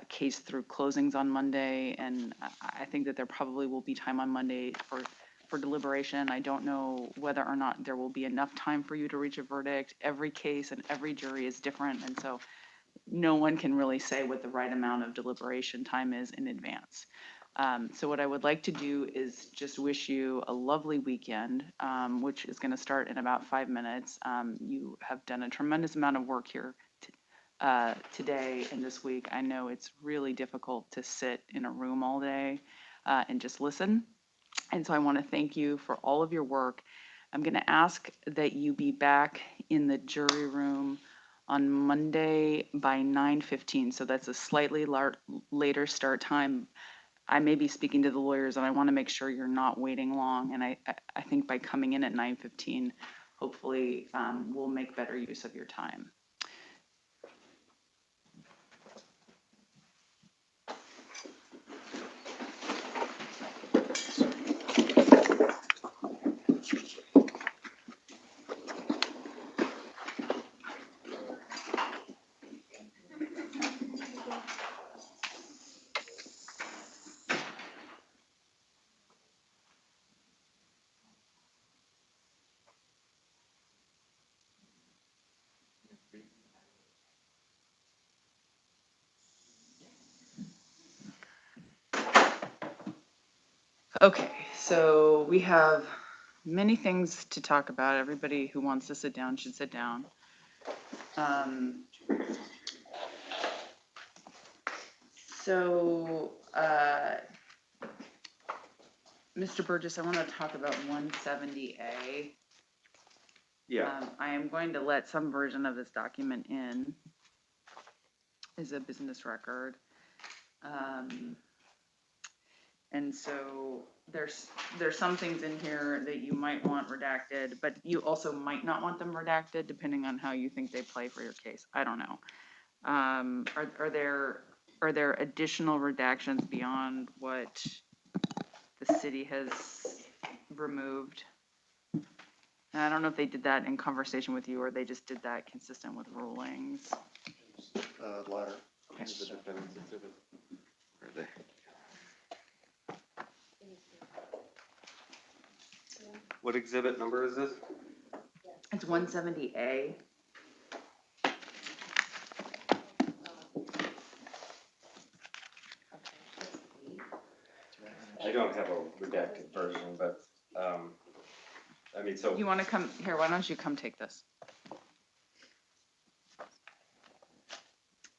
case through closings on Monday. And I think that there probably will be time on Monday for deliberation. I don't know whether or not there will be enough time for you to reach a verdict. Every case and every jury is different, and so no one can really say what the right amount of deliberation time is in advance. So what I would like to do is just wish you a lovely weekend, which is going to start in about 5 minutes. You have done a tremendous amount of work here today and this week. I know it's really difficult to sit in a room all day and just listen. And so I want to thank you for all of your work. I'm going to ask that you be back in the jury room on Monday by 9:15. So that's a slightly later start time. I may be speaking to the lawyers, and I want to make sure you're not waiting long. And I think by coming in at 9:15, hopefully we'll make better use of your time. Okay, so we have many things to talk about. Everybody who wants to sit down should sit down. Mr. Burgess, I want to talk about 170A. Yeah. I am going to let some version of this document in as a business record. And so there's some things in here that you might want redacted, but you also might not want them redacted depending on how you think they play for your case. I don't know. Are there additional redactions beyond what the city has removed? And I don't know if they did that in conversation with you or they just did that consistent with rulings. Latter. Okay. Are they? What exhibit number is this? It's 170A. I don't have a redacted version, but, I mean, so. You want to come here? Why don't you come take this?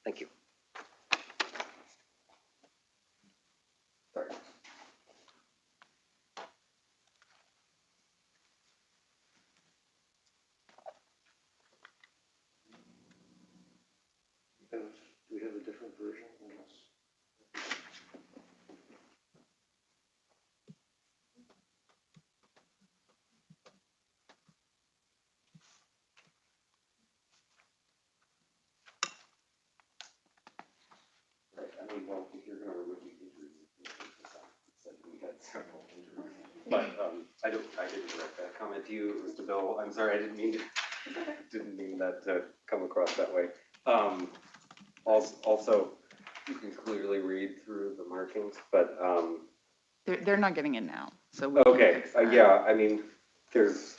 Thank you. Sorry. Do we have a different version? Right, I mean, well, if you're gonna remove injuries, said we had several injuries. But, I didn't direct that comment to you, it was to Bill. I'm sorry, I didn't mean that to come across that way. Also, you can clearly read through the markings, but, They're not getting in now, so we can okay, fix that. yeah, I mean, there's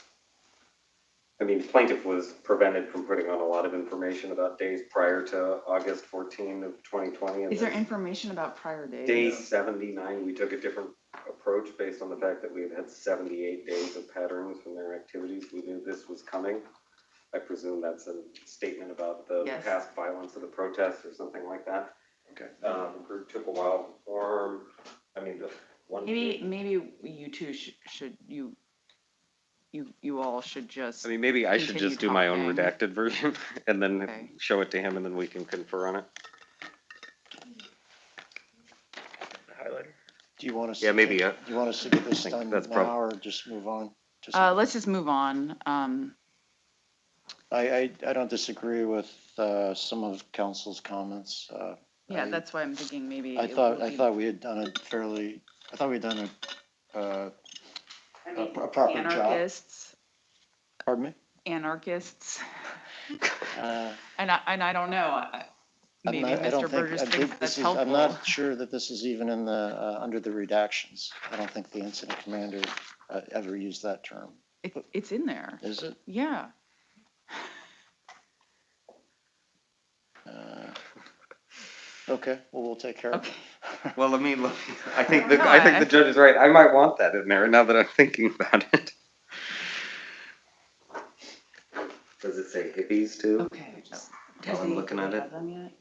I mean, plaintiff was prevented from putting on a lot of information about days prior to August 14 of 2020. And Is there then information about prior days? Day 79, we took a different approach based on the fact that we had had 78 days of patterns from their activities. We knew this was coming. I presume that's a statement about the Yes. past violence of the protests or something like that. Okay. Group took a while to form. I mean, the one. Maybe you two should you all should just. I mean, maybe I should continue just do my own talking. redacted version and then Okay. show it to him, and then we can confer on it. Do you want us? Yeah, maybe, Do you want us to get this think done that's now or just move on? Let's just move on. I don't disagree with some of council's comments. Yeah, that's why I'm thinking maybe. I it thought would be- we had done it fairly. I thought we'd done a I mean, proper job. anarchists. Pardon me. Anarchists. Uh, And I don't know. Maybe I don't Mr. think, Burgess I thinks think that's this is, helpful. I'm not sure that this is even in the, under the redactions. I don't think the incident commander ever used that term. It's in there. Is it? Yeah. Okay, well, we'll take care of Okay. it. Well, I mean, I think No, I think I- the judge is right. I might want that in there now that I'm thinking about it. Does it say hippies too? Okay. While I'm looking at it. Have them yet?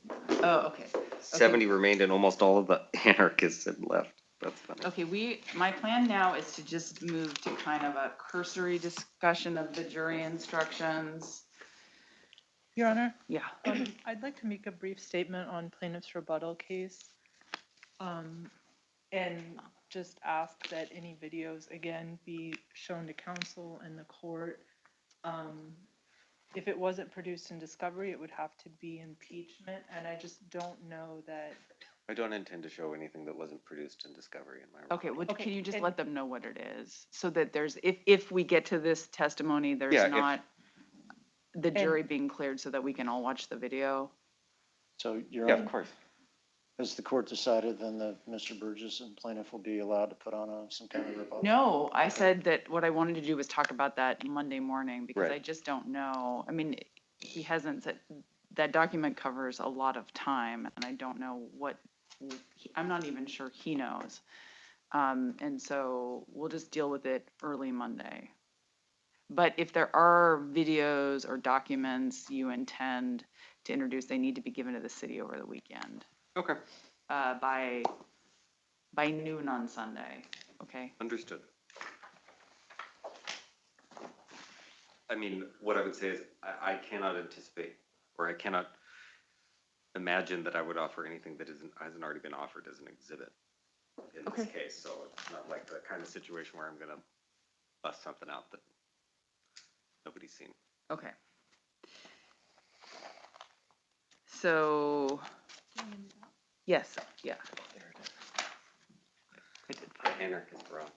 Oh, okay. 70 remained and almost all of the anarchists had left. That's funny. Okay, my plan now is to just move to kind of a cursory discussion of the jury instructions. Your Honor, Yeah. I'd like to make a brief statement on plaintiff's rebuttal case. And just ask that any videos, again, be shown to counsel and the court. If it wasn't produced in discovery, it would have to be impeachment, and I just don't know that. I don't intend to show anything that wasn't produced in discovery in my. Okay, well, Okay, can you just and- let them know what it is? So that there's, if we get to this testimony, there's Yeah, if- not the jury being cleared so that we can all watch the video. So you're, Yeah, of course. has the court decided then that Mr. Burgess and plaintiff will be allowed to put on some kind of rebuttal? No, I said that what I wanted to do was talk about that Monday morning because I Right. just don't know. I mean, he hasn't said, that document covers a lot of time and I don't know what, I'm not even sure he knows. And so we'll just deal with it early Monday. But if there are videos or documents you intend to introduce, they need to be given to the city over the weekend, Okay, by noon on Sunday, okay? understood. I mean, what I would say is I cannot anticipate, or I cannot imagine that I would offer anything that hasn't already been offered as an exhibit in this Okay. case. So it's not like the kind of situation where I'm gonna bust something out that nobody's seen. Okay. So, yes, yeah. I did The find it. anarchist rock.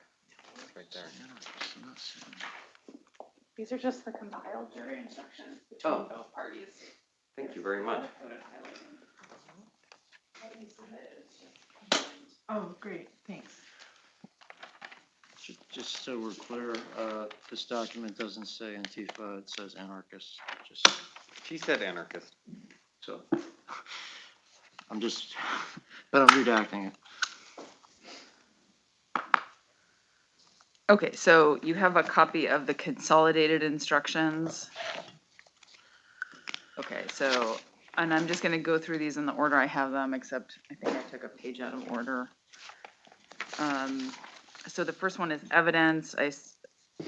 It's right there. These are just the compiled jury instructions between Oh. both parties. Thank you very much. What we submitted is just Oh, great, thanks. Just so we're clear, this document doesn't say Antifa, it says anarchist, just, She said anarchist. so. I'm just, but I'm redacting it. Okay, so you have a copy of the consolidated instructions. Okay, so, and I'm just gonna go through these in the order I have them, except I think I took a page out of order. So the first one is evidence. I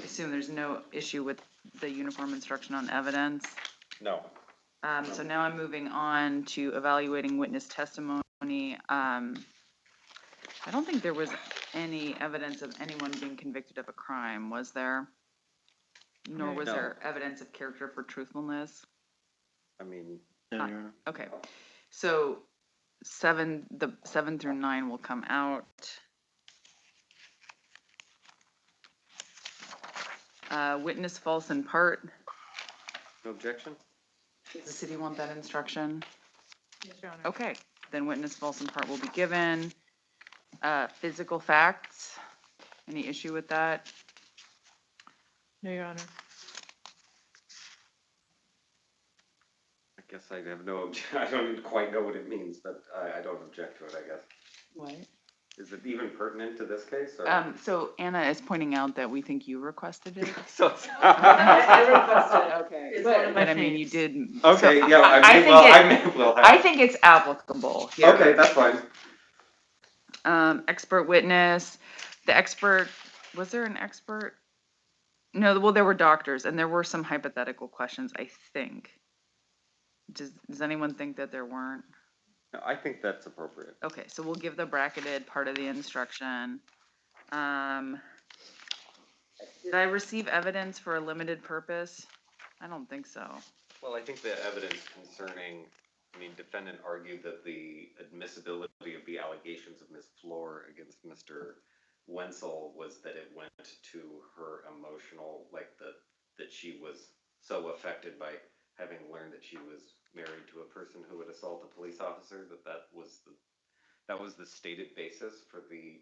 assume there's no issue with the uniform instruction on evidence. No. So now I'm moving on to evaluating witness testimony. I don't think there was any evidence of anyone being convicted of a crime, was there? Nor was No. there evidence of character for truthfulness? I mean, Yeah, Your Honor. Okay, so the 7 through 9 will come out. Witness false in part. no objection? Does the city want that instruction? Yes, Your Honor. Okay, then witness false in part will be given. Physical facts, any issue with that? No, Your Honor. guess I have no, I don't quite know what it means, but I don't object to it, I guess. What? Is it even pertinent to this case, or? So Anna is pointing out that we think you requested it. So it's- I requested, okay. It's one of my But I mean, you faves. did. Okay, so yeah, I think well, it- I may, well have. I think it's applicable here. Okay, that's fine. Expert witness, the expert, was there an expert? No, well, there were doctors and there were some hypothetical questions, I think. Does anyone think that there weren't? No, I think that's appropriate. Okay, so we'll give the bracketed part of the instruction. Did I receive evidence for a limited purpose? I don't think so. Well, I think the evidence concerning, I mean, defendant argued that the admissibility of the allegations of Ms. Floor against Mr. Wenzel was that it went to her emotional, like that she was so affected by having learned that she was married to a person who would assault a police officer, that was the stated basis for the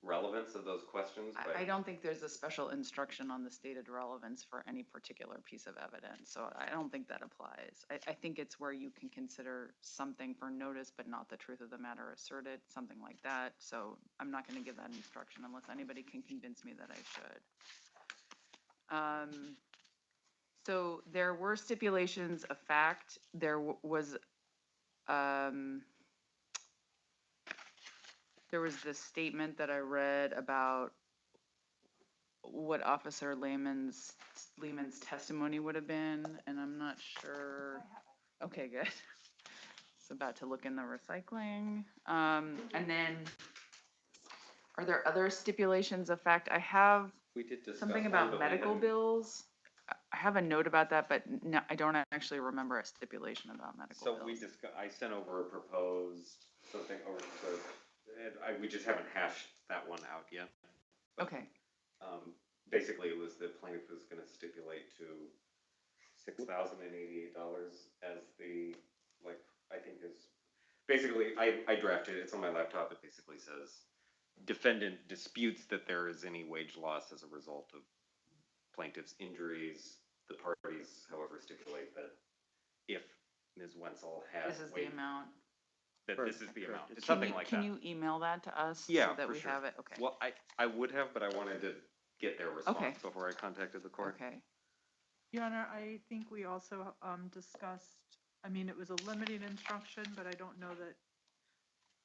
relevance of those questions. But I don't think there's a special instruction on the stated relevance for any particular piece of evidence, so I don't think that applies. I think it's where you can consider something for notice, but not the truth of the matter asserted, something like that. So I'm not going to give that instruction unless anybody can convince me that I should. So there were stipulations of fact. There was this statement that I read about what Officer Lehman's testimony would have been, and I'm not sure. Okay, good. It's about to look in the recycling. And then, are there other stipulations of fact? I have we did discuss something one, about but we medical didn't- bills. I have a note about that, but no, I don't actually remember a stipulation about medical So bills. we I sent over a proposed something over and we just haven't hashed that one out yet. Okay. Basically, it was the plaintiff was going to stipulate to $6,088 as the, like, I think is, basically, I drafted it, it's on my laptop, it basically says, defendant disputes that there is any wage loss as a result of plaintiff's injuries. The parties, however, stipulate that if Ms. Wenzel has This is the wage, amount. that this is the amount. It's Can something you, like can that. you email that to us? Yeah, So that for we sure. have it, okay. Well, I would have, but I wanted to get their response Okay. before I contacted the court. Okay. Your Honor, I think we also discussed, I mean, it was a limiting instruction, but I don't know that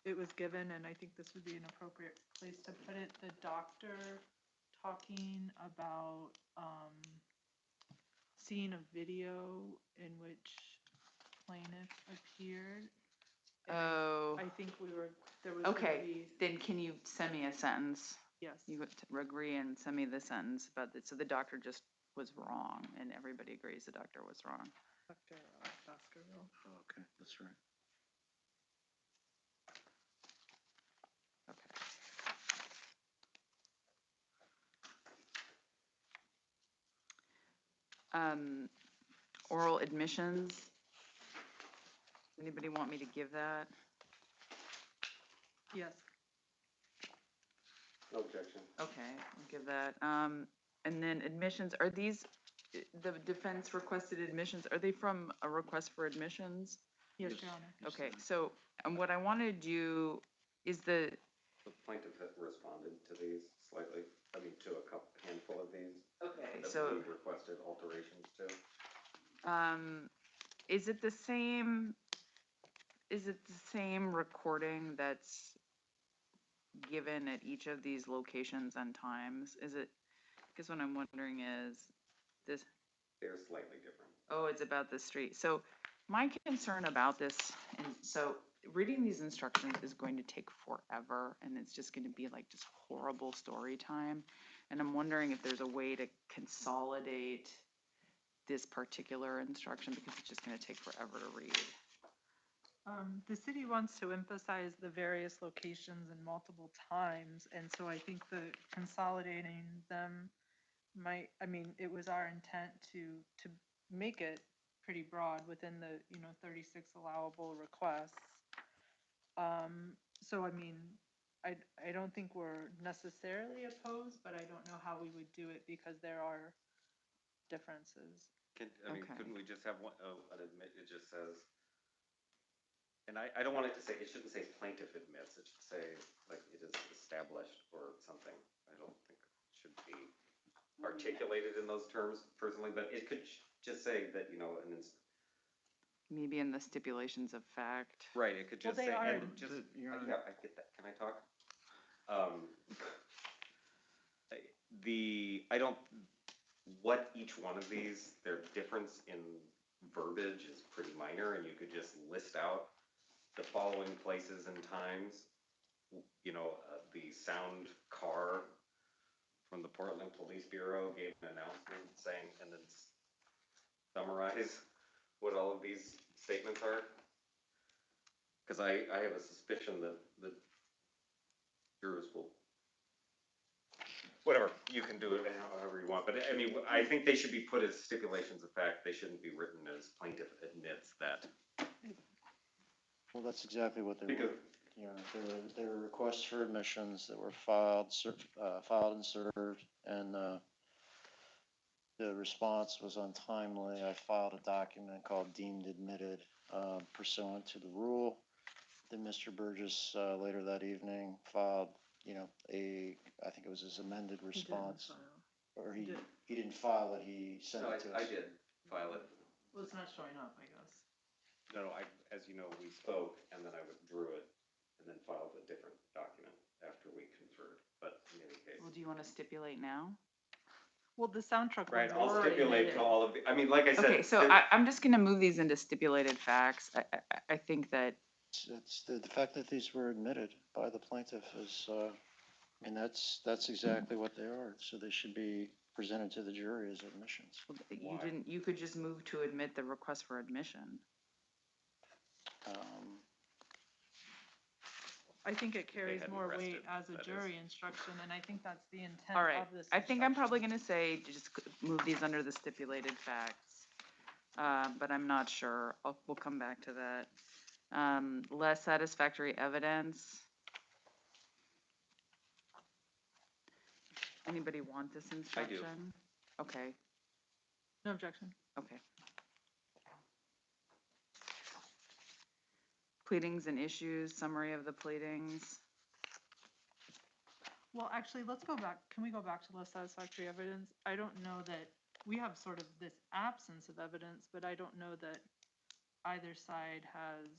it was given, and I think this would be an appropriate place to put it. The doctor talking about seeing a video in which plaintiff appeared. and Oh. I think there was Okay, gonna be, then can you send me a sentence? yes. You would agree and send me the sentence about that, so the doctor just was wrong, and everybody agrees the doctor was wrong. Dr. Baskerville. Oh, okay, that's right. Okay. Oral admissions. Anybody want me to give that? Yes. No objection. Okay, I'll give that. And then admissions, are these, the defense requested admissions, are they from a request for admissions? Yes, Your Honor. Okay, so, and what I want to do is The plaintiff had responded to these slightly, I mean, to a handful of these. okay, That so, we requested alterations to. is it the same recording that's given at each of these locations and times? Is it, because what I'm wondering is, this, They're slightly different. oh, it's about the street. So my concern about this, and so reading these instructions is going to take forever, and it's just going to be like just horrible story time. And I'm wondering if there's a way to consolidate this particular instruction, because it's just going to take forever to read. The city wants to emphasize the various locations and multiple times, and so I think the consolidating them might, I mean, it was our intent to make it pretty broad within the, 36 allowable requests. So I mean, I don't think we're necessarily opposed, but I don't know how we would do it because there are differences. Okay. couldn't we just have one, an admit, it just says, and I don't want it to say, it shouldn't say plaintiff admits, it should say, like, it is established or something. I don't think it should be articulated in those terms personally, but it could just say that, Maybe in the stipulations of fact. right, it could Well, just they say, are- and just, yeah, I get that, can I talk? What each one of these, their difference in verbiage is pretty minor, and you could just list out the following places and times. The sound car from the Portland Police Bureau gave an announcement saying, and then summarize what all of these statements are. Because I have a suspicion that the jurors will, whatever, you can do it however you want, but I mean, I think they should be put as stipulations of fact. They shouldn't be written as plaintiff admits that. Well, that's exactly what they were. Because, There were requests for admissions that were filed and served, and the response was untimely. I filed a document called deemed admitted pursuant to the rule. Then Mr. Burgess later that evening filed, I think it was his amended response. Or he didn't file it, he sent no, it to us. I did file it. Well, it's not showing up, I guess. No, as you know, we spoke and then I withdrew it and then filed a different document after we conferred, but in any case. Well, do you want to stipulate now? Well, the sound truck Right, one's I'll already stipulate admitted. to all of the, I mean, like I said. Okay, so I'm just gonna move these into stipulated facts. I think that, It's the fact that these were admitted by the plaintiff is, that's exactly what they are. So they should be presented to the jury as admissions. you could just move to admit the request for admission. I think it carries hadn't more rested, weight as a that jury instruction, and I think that's the intent All right, of this. I think I'm probably instruction. gonna say, just move these under the stipulated facts. But I'm not sure. We'll come back to that. Less satisfactory evidence. Anybody want this instruction? Okay, No objection. okay. Pleadings and issues, summary of the pleadings. Well, actually, let's go back. Can we go back to less satisfactory evidence? I don't know that we have sort of this absence of evidence, but I don't know that either side has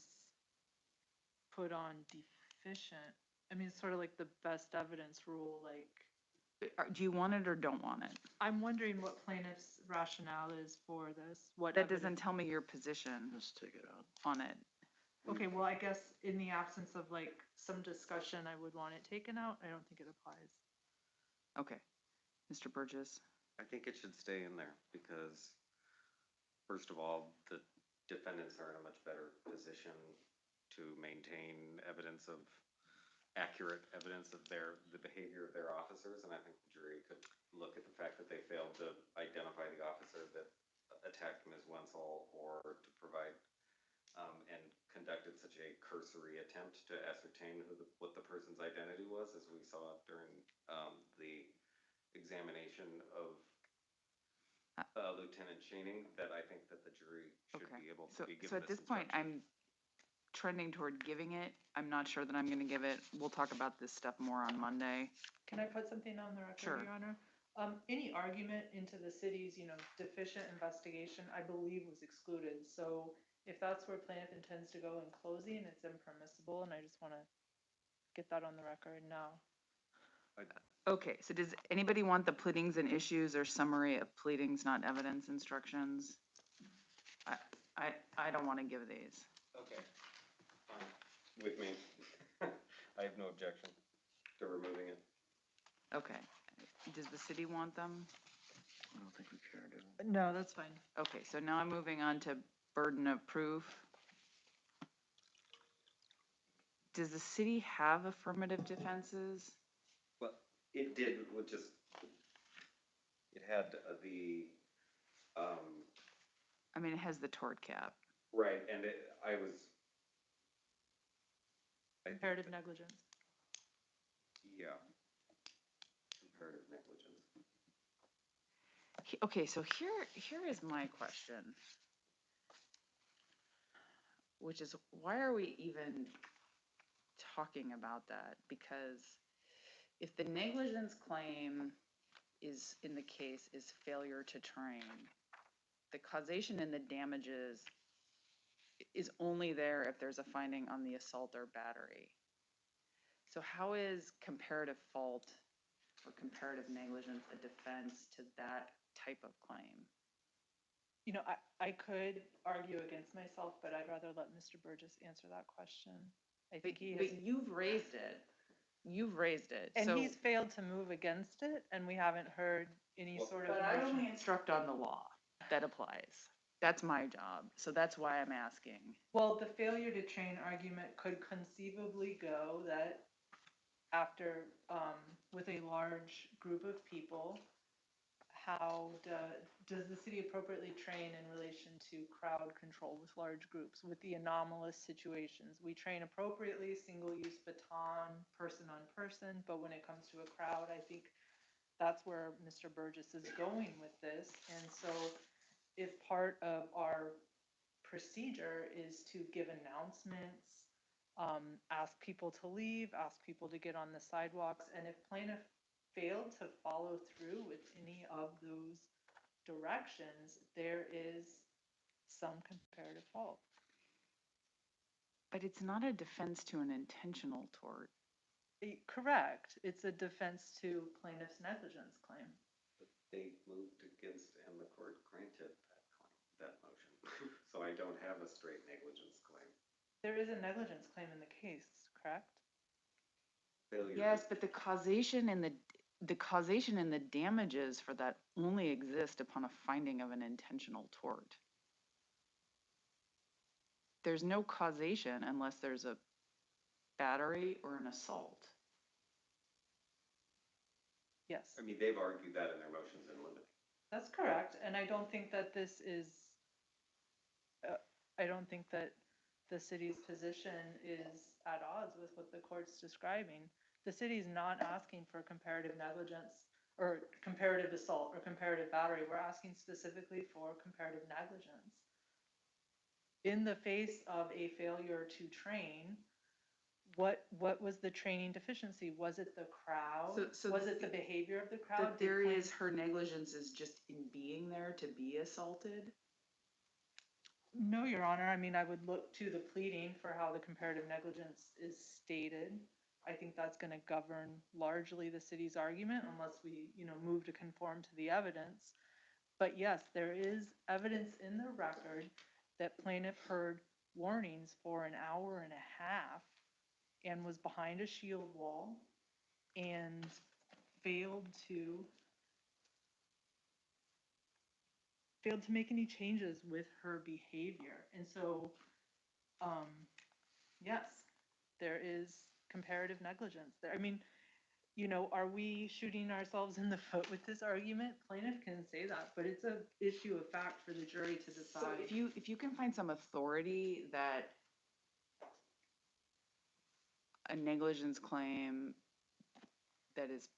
put on deficient. I mean, it's sort of like the best evidence rule, like, Do you want it or don't want it? I'm wondering what plaintiff's rationale is for this. What That doesn't evidence- tell me your position Let's take it out. on it. Okay, well, I guess in the absence of like some discussion, I would want it taken out. I don't think it applies. Okay. Mr. Burgess? I think it should stay in there because, first of all, the defendants are in a much better position to maintain accurate evidence of the behavior of their officers, and I think the jury could look at the fact that they failed to identify the officer that attacked Ms. Wenzel or to provide and conducted such a cursory attempt to ascertain what the person's identity was, as we saw during the examination of Lieutenant Chaining, that I think that the jury should Okay. be able to So, be given so at this point, instruction. I'm trending toward giving it. I'm not sure that I'm gonna give it. We'll talk about this stuff more on Monday. Can I put something on the record, Sure. Your Honor? Any argument into the city's, deficient investigation, I believe was excluded. So if that's where plaintiff intends to go in closing, it's impermissible, and I just want to get that on the record now. Okay, so does anybody want the pleadings and issues or summary of pleadings, not evidence instructions? I don't want to give these. Okay, fine, with me. I have no objection to removing it. Okay. Does the city want them? I don't think we care, do we? No, that's fine. Okay, so now I'm moving on to burden of proof. Does the city have affirmative defenses? Well, it did, it had I mean, it has the tort cap. right, and Comparative negligence. yeah. Comparative negligence. Okay, so here is my question, which is why are we even talking about that? Because if the negligence claim is in the case is failure to train, the causation and the damages is only there if there's a finding on the assault or battery. So how is comparative fault or comparative negligence a defense to that type of claim? You know, I could argue against myself, but I'd rather let Mr. Burgess answer that question. I think he has, But you've raised it. You've raised it. and So, he's failed to move against it, and we haven't heard any sort of but I motion. only instruct on the law that applies. That's my job. So that's why I'm asking. Well, the failure to train argument could conceivably go that after, with a large group of people, how does the city appropriately train in relation to crowd control with large groups, with the anomalous situations? We train appropriately, single-use baton, person on person, but when it comes to a crowd, I think that's where Mr. Burgess is going with this. And so if part of our procedure is to give announcements, ask people to leave, ask people to get on the sidewalks, and if plaintiff failed to follow through with any of those directions, there is some comparative fault. But it's not a defense to an intentional tort. Correct. It's a defense to plaintiff's negligence claim. But they moved against and the court granted that claim, that motion. So I don't have a straight negligence claim. There is a negligence claim in the case, correct? Failure. Yes, but the causation and the damages for that only exist upon a finding of an intentional tort. There's no causation unless there's a battery or an assault. Yes. I mean, they've argued that in their motions in limine. That's correct, and I don't think that this is, I don't think that the city's position is at odds with what the court's describing. The city's not asking for comparative negligence or comparative assault or comparative battery. We're asking specifically for comparative negligence. In the face of a failure to train, what was the training deficiency? Was it the crowd? So was it the behavior of the crowd? The theory is her negligence is just in being there to be assaulted? No, Your Honor. I mean, I would look to the pleading for how the comparative negligence is stated. I think that's going to govern largely the city's argument unless we, move to conform to the evidence. But yes, there is evidence in the record that plaintiff heard warnings for an hour and a half and was behind a shield wall and failed to make any changes with her behavior. And so, yes, there is comparative negligence there. I mean, are we shooting ourselves in the foot with this argument? Plaintiff can say that, but it's an issue of fact for the jury to decide. So if you can find some authority that a negligence claim that is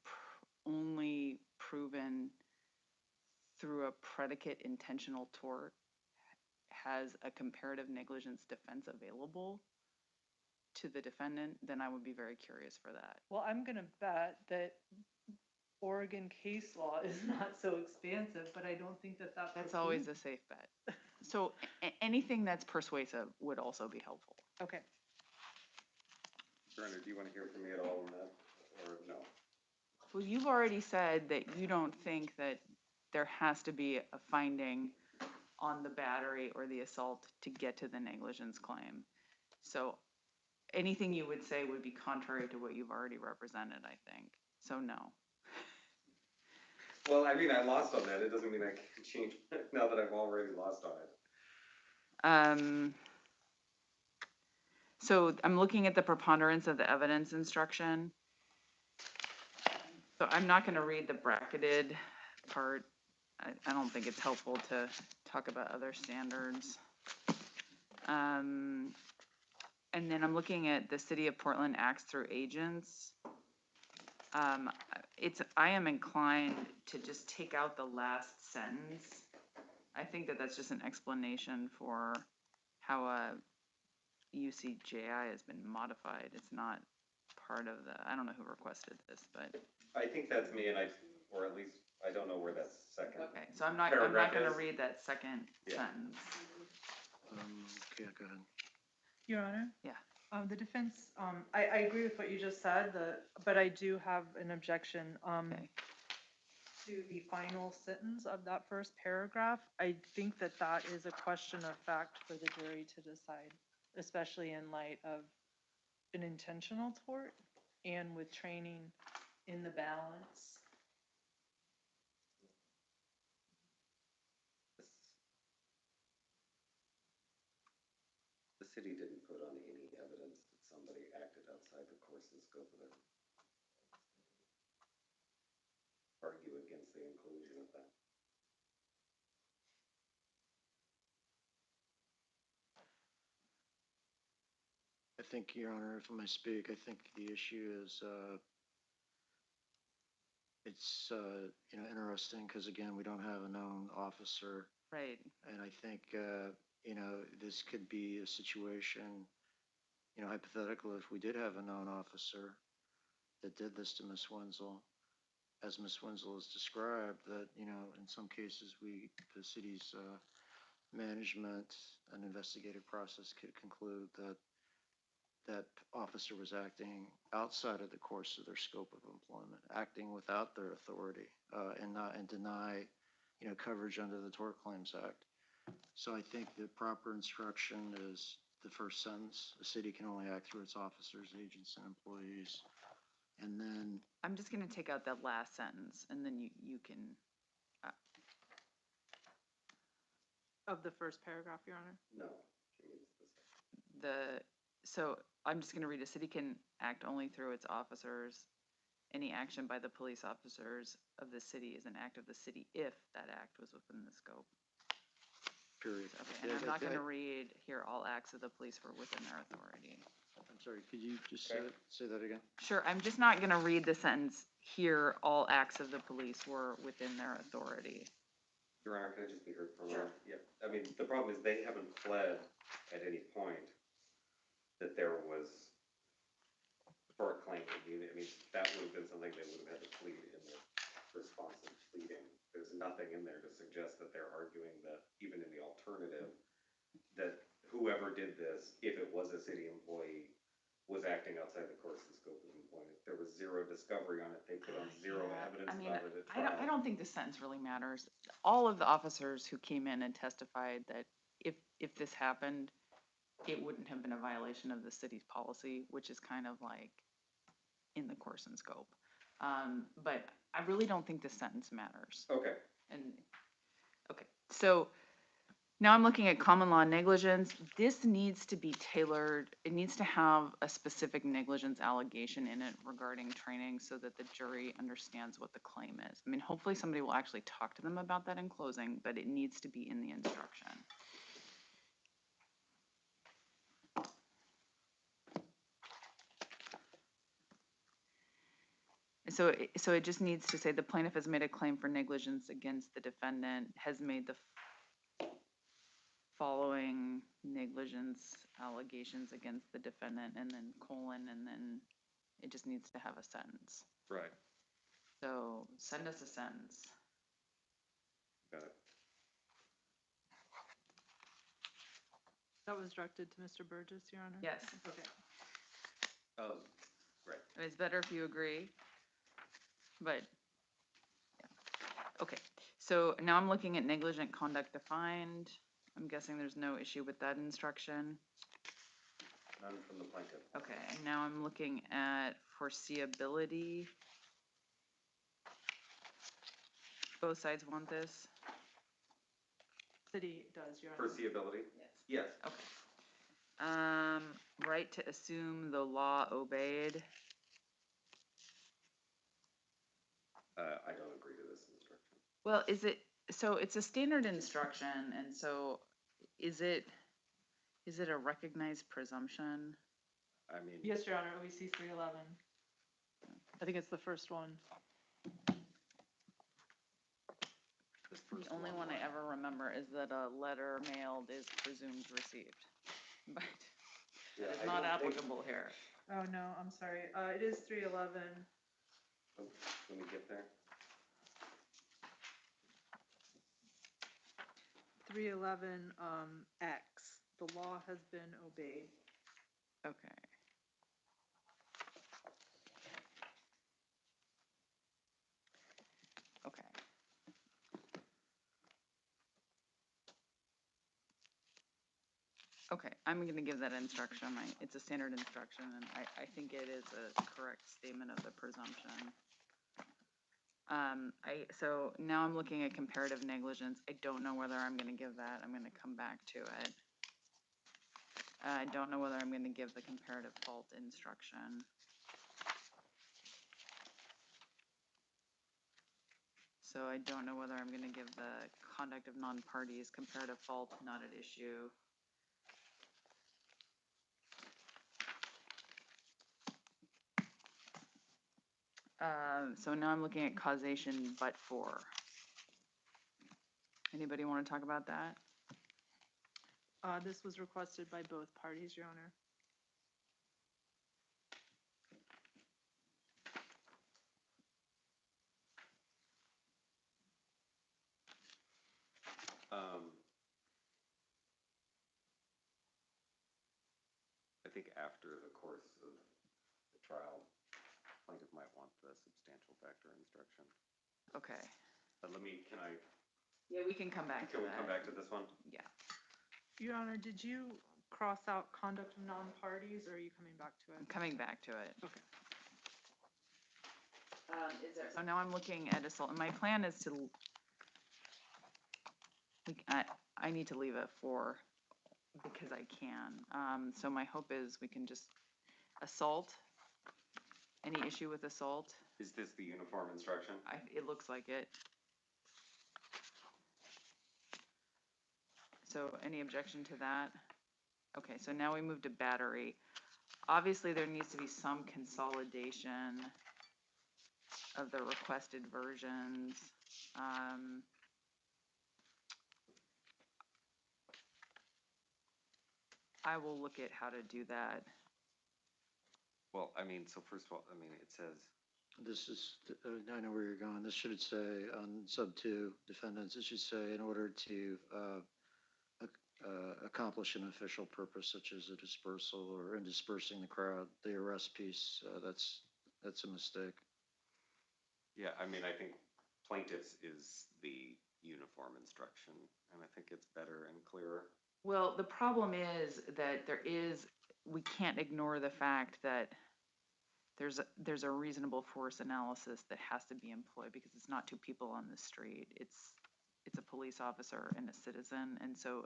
only proven through a predicate intentional tort has a comparative negligence defense available to the defendant, then I would be very curious for that. Well, I'm going to bet that Oregon case law is not so expansive, but I don't think that that's always a safe bet. So anything that's persuasive would also be helpful. Okay. Turner, do you want to hear from me at all on that, or no? Well, you've already said that you don't think that there has to be a finding on the battery or the assault to get to the negligence claim. So anything you would say would be contrary to what you've already represented, I think. So no. Well, I mean, I lost on that. It doesn't mean I can change now that I've already lost on it. So I'm looking at the preponderance of the evidence instruction. So I'm not going to read the bracketed part. I don't think it's helpful to talk about other standards. And then I'm looking at the City of Portland acts through agents. I am inclined to just take out the last sentence. I think that that's just an explanation for how a UCJI has been modified. It's not part of the, I don't know who requested this, but, I think that's me, or at least, I don't know where that second. okay, so I'm not Paragraph gonna is- read that second Yeah. sentence. Okay, go ahead. Your Honor? Yeah. The defense, I agree with what you just said, but I do have an objection, Okay. to the final sentence of that first paragraph. I think that that is a question of fact for the jury to decide, especially in light of an intentional tort and with training in the balance. The city didn't put on any evidence that somebody acted outside the course and scope of their. Argue against the inclusion of that. I think, Your Honor, if I may speak, I think the issue is, it's, interesting because again, we don't have a known officer. Right. And I think, this could be a situation, hypothetical, if we did have a known officer that did this to Miss Wenzel, as Miss Wenzel has described, that, in some cases, the city's management and investigative process could conclude that that officer was acting outside of the course of their scope of employment, acting without their authority, and deny, coverage under the Tort Claims Act. So I think the proper instruction is the first sentence: the city can only act through its officers, agents, and employees. And then I'm just gonna take out that last sentence and then you can, Of the first paragraph, Your Honor. No. She means this. so I'm just gonna read, a city can act only through its officers. Any action by the police officers of the city is an act of the city if that act was within the scope. period. Okay, and I'm not gonna read here, all acts of the police were within their authority. I'm sorry, could you just Okay. say that again? Sure, I'm just not gonna read the sentence, here, all acts of the police were within their authority. Your Honor, can I just be heard for a moment? Yeah, I mean, the problem is they haven't pled at any point that there was tort claim immunity. I mean, that would have been something they would have had to plead in their response to pleading. There's nothing in there to suggest that they're arguing that, even in the alternative, that whoever did this, if it was a city employee, was acting outside the course and scope of employment. There was zero discovery on it. They put on zero Yeah, evidence I mean, about it at I trial. don't think the sentence really matters. All of the officers who came in and testified that if this happened, it wouldn't have been a violation of the city's policy, which is kind of like in the course and scope. But I really don't think the sentence matters. Okay. And, okay, so now I'm looking at common law negligence. This needs to be tailored. It needs to have a specific negligence allegation in it regarding training so that the jury understands what the claim is. I mean, hopefully somebody will actually talk to them about that in closing, but it needs to be in the instruction. So it just needs to say the plaintiff has made a claim for negligence against the defendant, has made the following negligence allegations against the defendant, and then colon, and then it just needs to have a sentence. Right. So send us a sentence. Got it. That was directed to Mr. Burgess, Your Honor? Yes. Okay. Right. It's better if you agree, but, yeah. Okay, so now I'm looking at negligent conduct defined. I'm guessing there's no issue with that instruction. None from the plaintiff. Okay, and now I'm looking at foreseeability. Both sides want this? City does, Your Honor. Foreseeability? Yes. Yes. Okay. Right to assume the law obeyed. I don't agree to this instruction. Well, so it's a standard instruction, and so is it a recognized presumption? I mean. Yes, Your Honor, OEC 311. I think it's the first one. this first The only one I line. ever remember is that a letter mailed is presumed received, but Yeah, that is I not don't think- applicable here. Oh, no, I'm sorry. It is 311. Oh, let me get there. 311, X. The law has been obeyed. Okay. Okay. Okay, I'm gonna give that instruction. It's a standard instruction, and I think it is a correct statement of the presumption. So now I'm looking at comparative negligence. I don't know whether I'm gonna give that. I'm gonna come back to it. I don't know whether I'm gonna give the comparative fault instruction. So I don't know whether I'm gonna give the conduct of non-parties, comparative fault, not at issue. So now I'm looking at causation but for. Anybody want to talk about that? This was requested by both parties, Your Honor. I think after the course of the trial, plaintiff might want the substantial factor instruction. Okay. But can I, Yeah, we can come back to can we that. come back to this one? Yeah. Your Honor, did you cross out conduct of non-parties, or are you coming back to I'm it? coming back to it. Okay. So now I'm looking at assault, and my plan is to, I need to leave it for, because I can. So my hope is we can just, assault, any issue with assault? Is this the uniform instruction? It looks like it. So any objection to that? Okay, so now we move to battery. Obviously, there needs to be some consolidation of the requested versions. I will look at how to do that. Well, I mean, so first of all, I mean, it says, This is, I know where you're going. This should say on sub 2 defendants, it should say in order to accomplish an official purpose such as a dispersal or in dispersing the crowd, the arrest piece, that's a mistake. yeah, I mean, I think plaintiffs is the uniform instruction, and I think it's better and clearer. Well, the problem is that we can't ignore the fact that there's a reasonable force analysis that has to be employed because it's not two people on the street. It's a police officer and a citizen. And so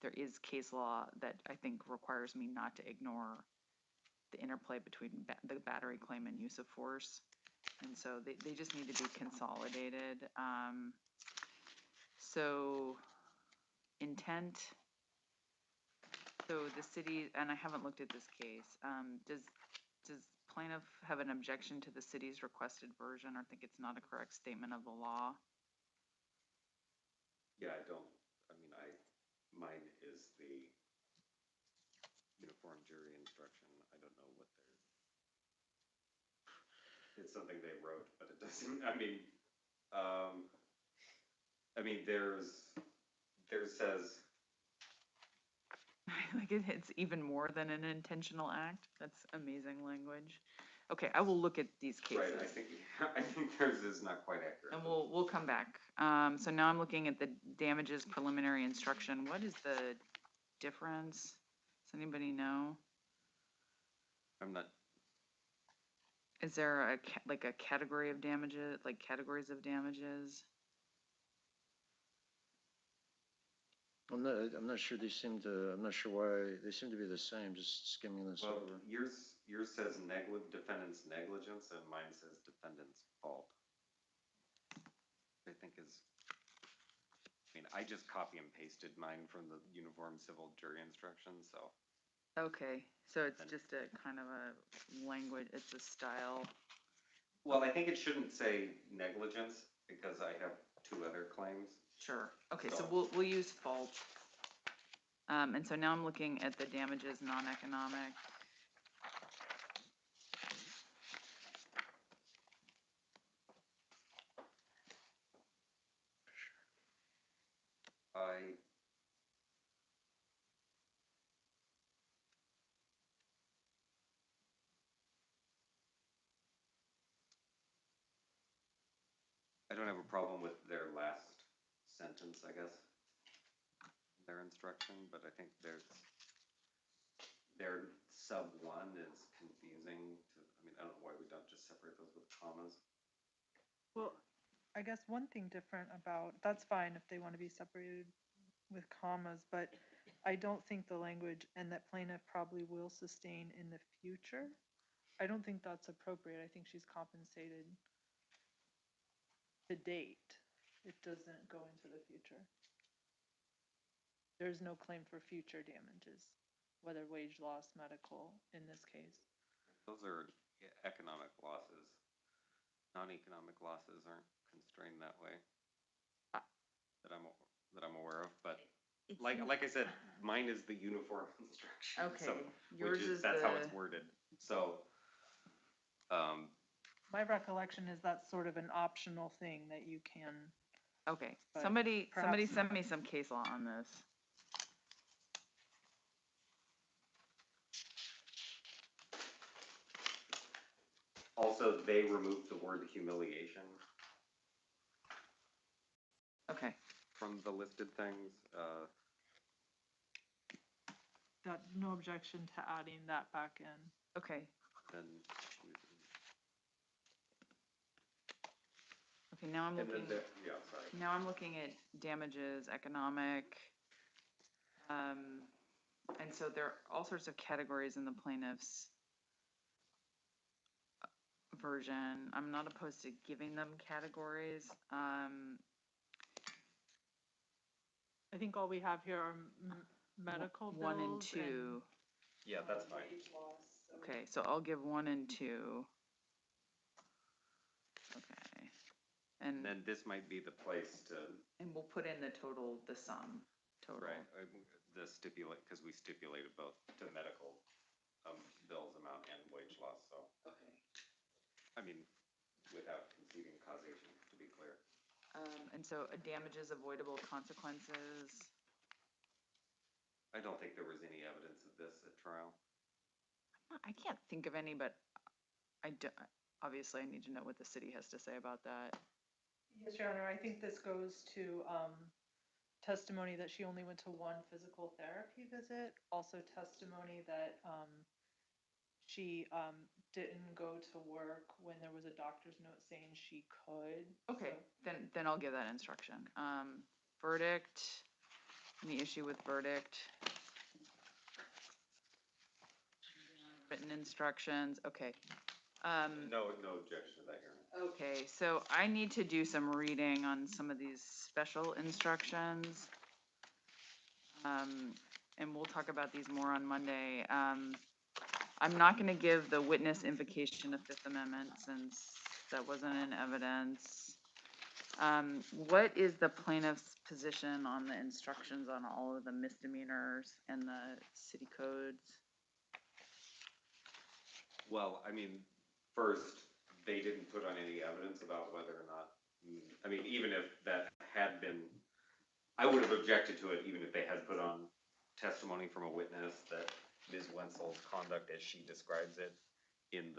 there is case law that I think requires me not to ignore the interplay between the battery claim and use of force. And so they just need to be consolidated. So intent. So the city, and I haven't looked at this case, does plaintiff have an objection to the city's requested version or think it's not a correct statement of the law? Yeah, mine is the uniform jury instruction. I don't know what it's something they wrote, but it doesn't, there says, Like it's even more than an intentional act. That's amazing language. Okay, I will look at these cases. right, I think theirs is not quite accurate. And we'll come back. So now I'm looking at the damages preliminary instruction. What is the difference? Does anybody know? I'm not, Is there like a category of damages, like categories of damages? I'm not sure I'm not sure why, they seem to be the same, just skimming this well, over. yours says defendant's negligence and mine says defendant's fault. I think I just copy and pasted mine from the uniform civil jury instructions, so. Okay, so it's just a kind of a language, it's a style. Well, I think it shouldn't say negligence because I have two other claims. Sure. Okay, so So- we'll use fault. And so now I'm looking at the damages non-economic. I don't have a problem with their last sentence, I guess, their instruction, but I think their sub one is confusing to, I mean, I don't know why we don't just separate those with commas. Well, I guess one thing different about, that's fine if they want to be separated with commas, but I don't think the language and that plaintiff probably will sustain in the future. I don't think that's appropriate. I think she's compensated to date. It doesn't go into the future. There's no claim for future damages, whether wage loss, medical, in this case. Those are economic losses. Non-economic losses aren't constrained that way. That I'm aware of, but like I said, mine is the uniform instruction. Okay, So, yours which is that's how it's the- worded. So, My recollection is that's sort of an optional thing that you can. Okay, But somebody perhaps send not. me some case law on this. also they removed the word humiliation Okay, from the listed things. That, no objection to adding that back in. okay, Then, okay, now I'm and then looking, yeah, sorry. now I'm looking at damages, economic. And so there are all sorts of categories in the plaintiff's version. I'm not opposed to giving them categories. I think all we have here are medical bills. 1 and 2. Yeah, that's fine. wage loss, so- Okay, so I'll give 1 and 2. Okay. And then this might be the place to, And we'll put in the total, the sum total. right, the stipulate, because we stipulated both to medical bills amount and wage loss, so, Okay. I mean, without conceding causation, to be clear. And so damages avoidable consequences. I don't think there was any evidence of this at trial. I can't think of any, but I do, obviously I need to know what the city has to say about that. Yes, Your Honor, I think this goes to testimony that she only went to one physical therapy visit, also testimony that she didn't go to work when there was a doctor's note saying she could. Okay, So- then I'll give that instruction. Verdict, any issue with verdict? Written instructions, okay. No objection to that, Your Honor. Okay, so I need to do some reading on some of these special instructions. And we'll talk about these more on Monday. I'm not gonna give the witness invocation of Fifth Amendment since that wasn't in evidence. What is the plaintiff's position on the instructions on all of the misdemeanors and the city codes? Well, I mean, first, they didn't put on any evidence about whether or not, I mean, even if that had been, I would have objected to it even if they had put on testimony from a witness that Ms. Wenzel's conduct, as she describes it in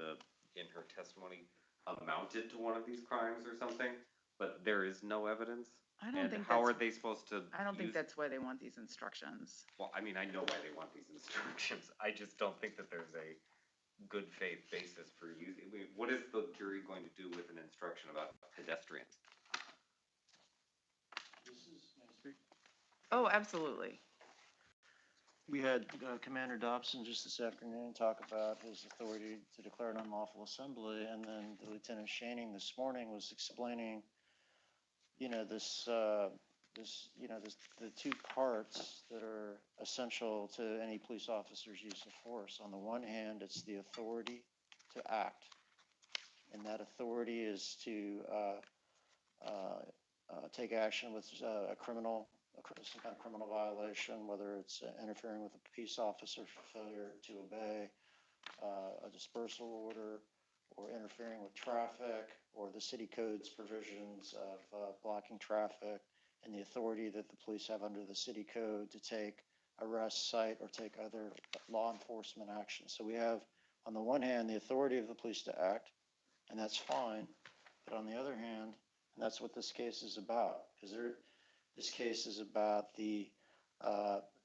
her testimony, amounted to one of these crimes or something, but there is no evidence. I don't And think how are that's, they supposed to I don't think use- that's why they want these instructions. Well, I mean, I know why they want these instructions. I just don't think that there's a good faith basis for using. I mean, what is the jury going to do with an instruction about pedestrians? Oh, absolutely. We had Commander Dobson just this afternoon talk about his authority to declare an unlawful assembly, and then the Lieutenant Shanning this morning was explaining, the two parts that are essential to any police officer's use of force. On the one hand, it's the authority to act, and that authority is to take action with some kind of criminal violation, whether it's interfering with a peace officer for failure to obey a dispersal order, or interfering with traffic, or the city code's provisions of blocking traffic, and the authority that the police have under the city code to take arrest, cite, or take other law enforcement action. So we have, on the one hand, the authority of the police to act, and that's fine. But on the other hand, and that's what this case is about, because this case is about the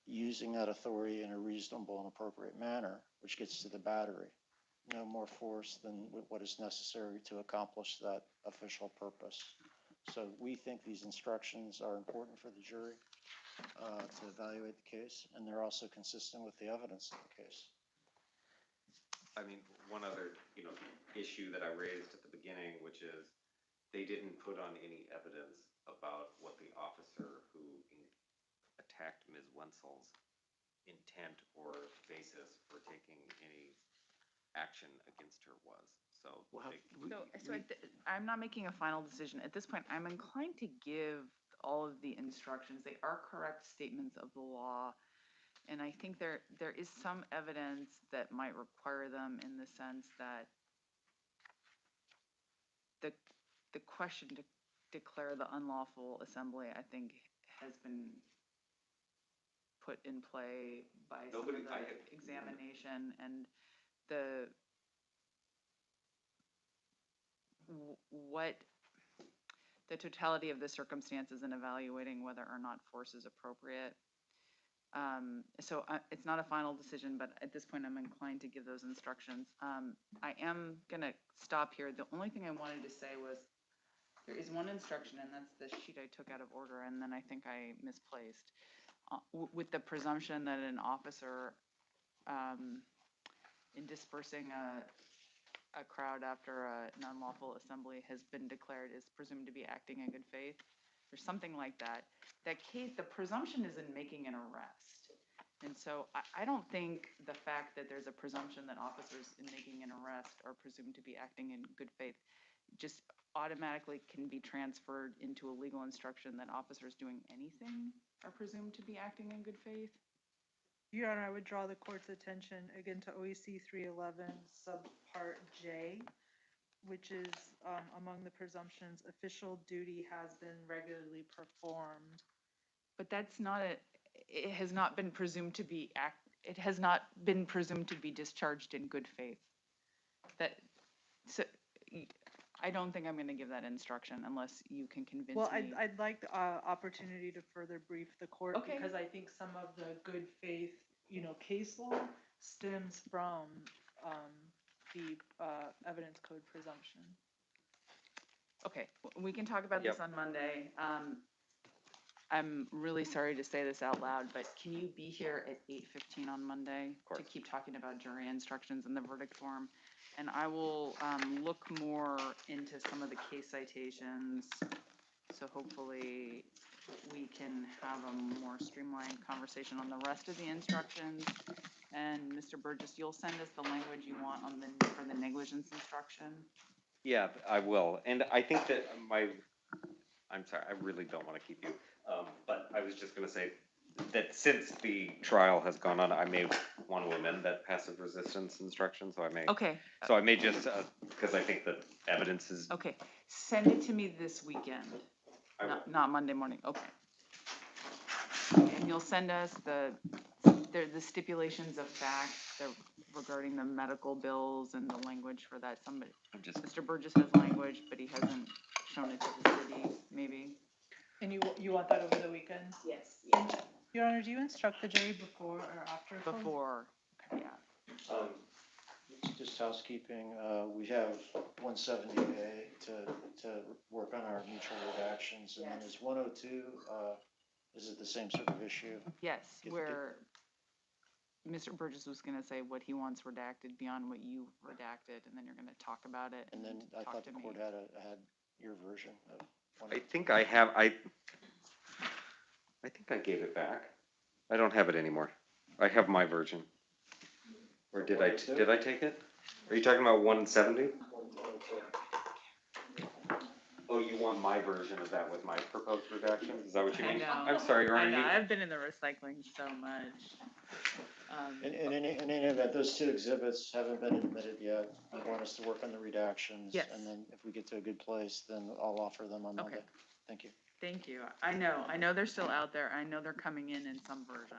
using that authority in a reasonable and appropriate manner, which gets to the battery. No more force than what is necessary to accomplish that official purpose. So we think these instructions are important for the jury to evaluate the case, and they're also consistent with the evidence of the case. I mean, one other, issue that I raised at the beginning, which is they didn't put on any evidence about what the officer who attacked Ms. Wenzel's intent or basis for taking any action against her was. So, I'm not making a final decision. At this point, I'm inclined to give all of the instructions. They are correct statements of the law. And I think there is some evidence that might require them, in the sense that the question to declare the unlawful assembly, I think, has been put in play by some of the examination, and what the totality of the circumstances in evaluating whether or not force is appropriate. So it's not a final decision, but at this point I'm inclined to give those instructions. I am gonna stop here. The only thing I wanted to say was there is one instruction, and that's the sheet I took out of order, and then I think I misplaced. With the presumption that an officer, in dispersing a crowd after an unlawful assembly has been declared, is presumed to be acting in good faith, or something like that. That case, the presumption is in making an arrest. And so I don't think the fact that there's a presumption that officers in making an arrest are presumed to be acting in good faith just automatically can be transferred into a legal instruction that officers doing anything are presumed to be acting in good faith. Your Honor, I would draw the court's attention again to OEC 311 subpart J, which is among the presumptions, official duty has been regularly performed. But that's not it has not been presumed to be it has not been presumed to be discharged in good faith. So I don't think I'm going to give that instruction unless you can convince me. Well, I'd like the opportunity to further brief the court, Okay. because I think some of the good faith, case law stems from the evidence code presumption. Okay, we can talk about this on Monday. I'm really sorry to say this out loud, but can you be here at 8:15 on Monday to keep talking about jury instructions and the verdict form? And I will look more into some of the case citations, so hopefully we can have a more streamlined conversation on the rest of the instructions. And Mr. Burgess, you'll send us the language you want on for the negligence instruction? Yeah, I will. And I think that I'm sorry, I really don't want to keep you. But I was just going to say that since the trial has gone on, I may want to amend that passive resistance instruction. So I may. Okay. So I may just, because I think the evidence is. Okay. Send it to me this weekend, not Monday morning. Okay. And you'll send us the stipulations of facts regarding the medical bills and the language for that. Mr. Burgess has language, but he hasn't shown it to the city, maybe. And you want that over the weekend? Yes. Your Honor, do you instruct the jury before or after? Before, yeah. Just housekeeping, we have 170A to work on our mutual redactions, and then there's 102, is it the same sort of issue? Yes, where Mr. Burgess was going to say what he wants redacted beyond what you redacted, and then you're going to talk about it. And then I thought the court had your version of 102. I think I have, I think I gave it back. I don't have it anymore. I have my version. Or did I take it? Are you talking about 170? Oh, you want want my version of that with my proposed redactions? Is that what you I mean? know. I'm sorry, I Aaron, know, you, I've been in the recycling so much. In any event, those two exhibits haven't been admitted yet. I want us to work on the redactions. Yes. And then if we get to a good place, then I'll offer them on Monday. Okay. Thank you. Thank you. I know they're still out there. I know they're coming in some version.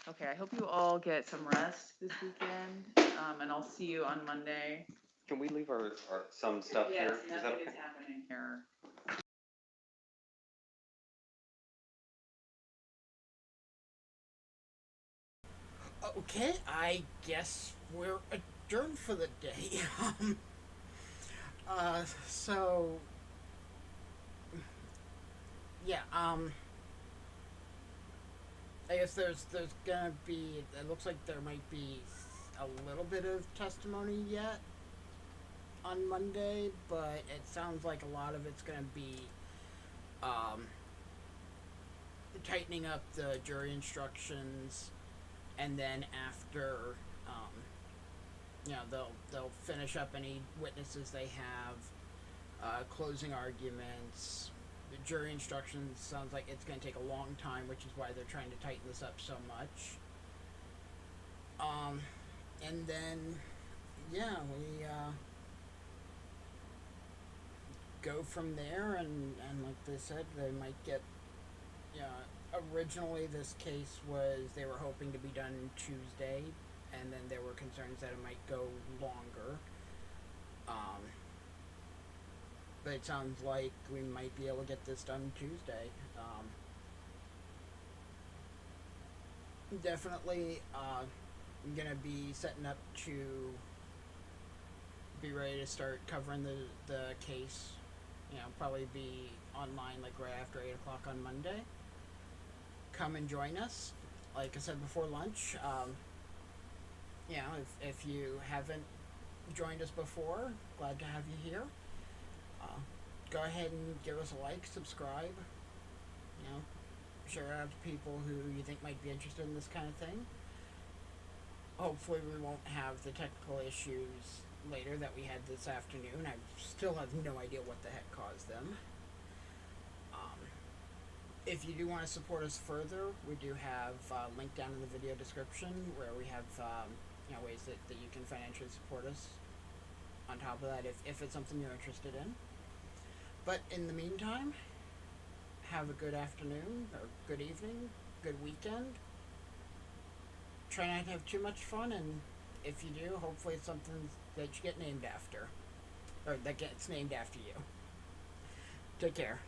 Okay, I hope you all get some rest this weekend, and I'll see you on Monday. can we leave our some stuff here? Is that okay? Happening here. Okay, I guess we're adjourned for the day. So yeah, I guess there's gonna be. It looks like there might be a little bit of testimony yet on Monday, but it sounds like a lot of it's gonna be tightening up the jury instructions, and then after, they'll finish up any witnesses they have, closing arguments. The jury instructions sounds like it's going to take a long time, which is why they're trying to tighten this up so much. And then, yeah, we go from there, and like they said, they might get. Originally this case was, they were hoping to be done Tuesday, and then there were concerns that it might go longer. But it sounds like we might be able to get this done Tuesday. Definitely, I'm gonna be setting up to be ready to start covering the case. Probably be online like right after 8 o'clock on Monday. Come and join us. Like I said before lunch, if you haven't joined us before, glad to have you here. Go ahead and give us a like, subscribe, share it out to people who you think might be interested in this kind of thing. Hopefully we won't have the technical issues later that we had this afternoon. I still have no idea what the heck caused them. If you do want to support us further, we do have a link down in the video description where we have ways that you can financially support us. On top of that, if it's something you're interested in. But in the meantime, have a good afternoon, or good evening, good weekend. Try not to have too much fun, and if you do, hopefully it's something that you get named after. Or that gets named after you. Take care.